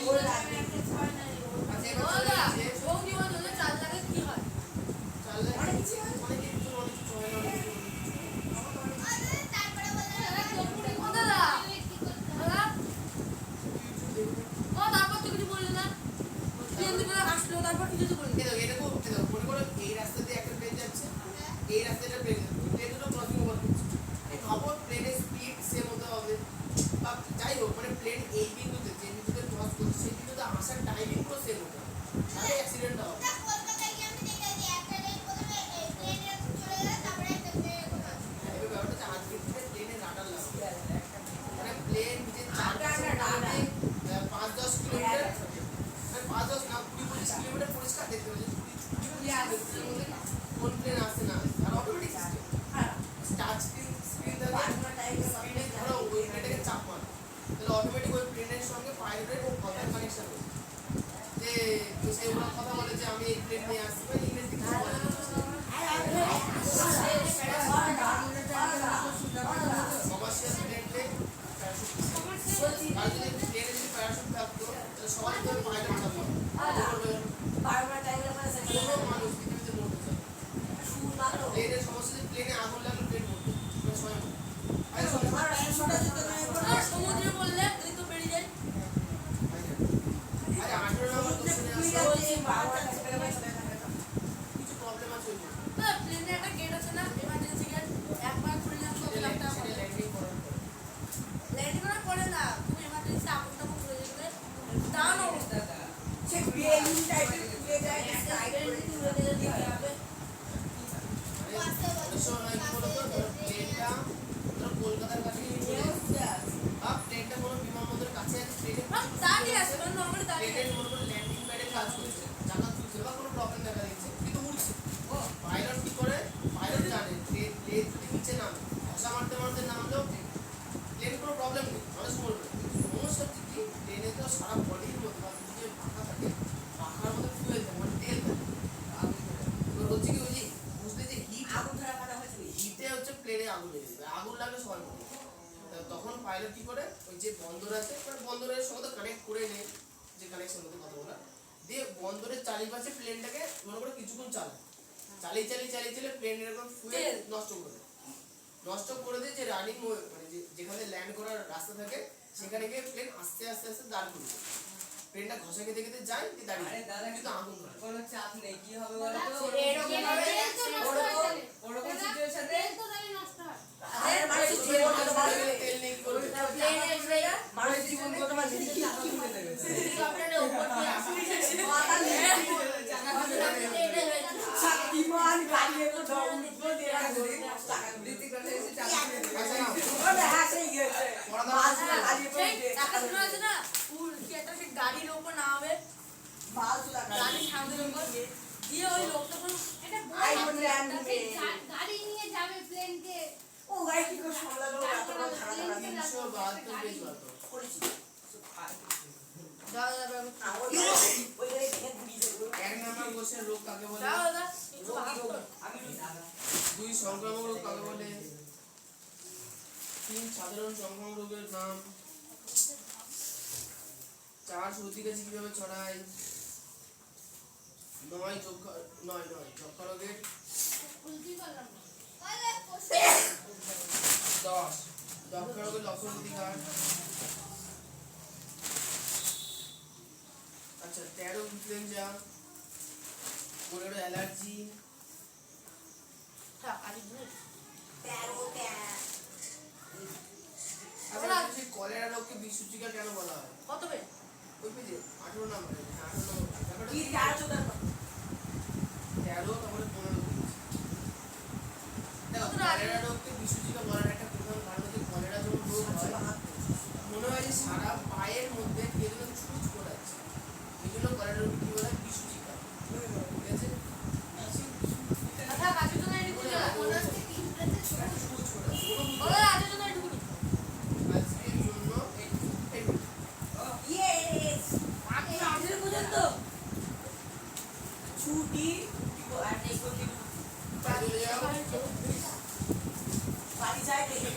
Speaker 3: করে রাখবে
Speaker 1: আচ্ছা এবার চলে
Speaker 4: ওদা
Speaker 1: যাচ্ছে
Speaker 4: বৌদি বলে 4 লাখে কি হয়
Speaker 1: 4 লাখ অনেক কিছু হয় না অনেক কিছু হয় না অনেক কিছু হয় না।
Speaker 4: ও দাদা কিছু তো বলিনি।
Speaker 1: এরকম মনে করো এই রাস্তা দিয়ে একটা প্লেন যাচ্ছে, এই রাস্তায় একটা প্লেন যাচ্ছে, প্লেন দুটো ক্রসিং ওভার করছে। এই ভাবো প্লেনের স্পিড সেম হতে হবে, বা যাই হোক মানে প্লেন এই বিন্দুতে যে বিন্দুতে ক্রস করছে সেই বিন্দুতে আসার টাইমিং পুরো সেম হতে হবে, তাহলে অ্যাক্সিডেন্ট হবে। এবার ব্যাপারটা হচ্ছে আজকের দিনে প্লেনে রাডার লাগবে, মানে প্লেন যে 5-10 কিলোমিটার, মানে 5-10 না 20-25 কিলোমিটার পরিষ্কার দেখতে পাবে কোন প্লেন আসছে না আসছে। আর অটোমেটিক সিস্টেম টাচ স্ক্রিন থাকে, স্ক্রিনে ধরো ওই প্লেনটাকে চাপ মারো, তাহলে অটোমেটিক ওই প্লেনের সঙ্গে পাইলটের কথার কানেকশন হবে, যে সে ওরা কথা বলে যে আমি এই প্লেন নিয়ে আসছি, বা ইংরেজি কিছু বলে না। কমার্শিয়াল প্লেনে প্যারাশুট, আর যদি প্লেনে যদি প্যারাশুট থাকতো তাহলে সবাই তো পাইলট থাকতো, কোনো মানুষ পৃথিবীতে মরতে চায় না। প্লেনের সমস্যা যে প্লেনে আগুন লাগলে প্লেন মরতো, মানে সবাই মরতো। আরে শোনো,
Speaker 4: আর সমুদ্রে বললে তুই তো বেরিয়ে যাই।
Speaker 1: আরে 18 নম্বর কোশ্চেনে আসছে কিছু প্রবলেম আছে ওই জন্য।
Speaker 4: প্লেনে একটা গেট আছে না, এমার্জেন্সি গেট, একবার খুললাম তো
Speaker 1: সেটা
Speaker 4: লাগটা
Speaker 1: ল্যান্ডিং করার পর
Speaker 4: ল্যান্ডিং করার পরে না, তুমি এমার্জেন্সি আগুন টাগুন করে যাবে, দাও না অবস্থা। কলকাতার কাছে প্লেনটা কোনো বিমানবন্দরের কাছে আছে, দাঁড়িয়ে আছে, মানে নর্মালি দাঁড়িয়ে
Speaker 1: প্লেনের মনে করে ল্যান্ডিং প্যাডে কাজ করছে, চাকা তুলছে বা কোনো প্রবলেম দেখা দিচ্ছে কিন্তু উঠছে। পাইলট কি করে, পাইলট জানে প্লেন যদি নিচে নামে ধসা মারতে মারতে নামলেও প্লেন কোনো প্রবলেম নেই, মানুষ মরবে। সমস্যা হচ্ছে কি প্লেনে তো সারা বডির মধ্যে বা যে পাখা থাকে, পাখার মধ্যে ফুয়েল থাকে, মানে তেল থাকে, তো হচ্ছে কি ওই যে বুঝতে যে হিটে হচ্ছে প্লেনে আগুন লেগে যাবে, আগুন লাগলে সবাই মরে যাবে। তখন পাইলট কি করে ওই যে বন্দর আছে, মানে বন্দরের সঙ্গে তো কানেক্ট করে নেয়, যে কানেকশন মধ্যে কথা বলা দিয়ে বন্দরের চারিপাশে প্লেনটাকে মনে করে কিছুক্ষণ চালিয়ে প্লেন এরকম ফুয়েল নষ্ট করে দেয়, যে রানিং মানে যেখানে ল্যান্ড করার রাস্তা থাকে সেখানে গিয়ে প্লেন আস্তে আস্তে দাঁড় করে দেয়। প্লেনটা ঘষা খেতে খেতে যায় দিয়ে দাঁড়িয়ে কিন্তু আগুন ধরে।
Speaker 5: কোনো চাপ নেই, কি হবে বলো তো? ওরকম সিচুয়েশনে
Speaker 1: তেল নেই কি করবে?
Speaker 4: গাড়ির উপর নামাবে, গাড়ির সামনের উপর দিয়ে ওই লোকটা কোনো
Speaker 2: গাড়ি নিয়ে যাবে প্লেনকে।
Speaker 1: 372 পেজ বাতো।
Speaker 4: দাও দাদা
Speaker 1: এক নম্বর কোশ্চেন রোগ কাকে বলে?
Speaker 4: দাও দাদা একটু
Speaker 1: দুই সংক্রামক রোগ কাকে বলে? তিন সাধারণ সংক্রামক রোগের নাম। চার সর্দি কাশি কিভাবে ছড়ায়? নয় যক্ষা রোগের। 10 যক্ষা রোগের লক্ষণ প্রতিকার। আচ্ছা 13 ইনফ্লুয়েঞ্জা। 15 অ্যালার্জি। আচ্ছা কলেরা রোগকে বিসূচিকা কেন বলা হয়?
Speaker 4: কত বে
Speaker 1: ওই পেজে 18 নম্বরে, 18 নম্বর ব্যাপারটা কি? 13 তারপরে 15 দেখো কলেরা রোগকে বিসূচিকা বলার একটা প্রধান কারণ হচ্ছে কলেরা যখন রোগ হয় মনে হয় যে সারা পায়ের মধ্যে কে যেন ছুঁচ পড়াচ্ছে, এই জন্য কলেরা রোগকে কি বলা হয়? বিসূচিকা। ঠিক আছে?
Speaker 4: আচ্ছা কাজের জন্য এটুকু
Speaker 1: ছুঁচ পড়াচ্ছে
Speaker 4: বলো কাজের জন্য এটুকু
Speaker 1: আজকের জন্য এইটুকু।
Speaker 3: ছুটি
Speaker 1: চলে যাও।
Speaker 3: বাড়ি যায় দেখে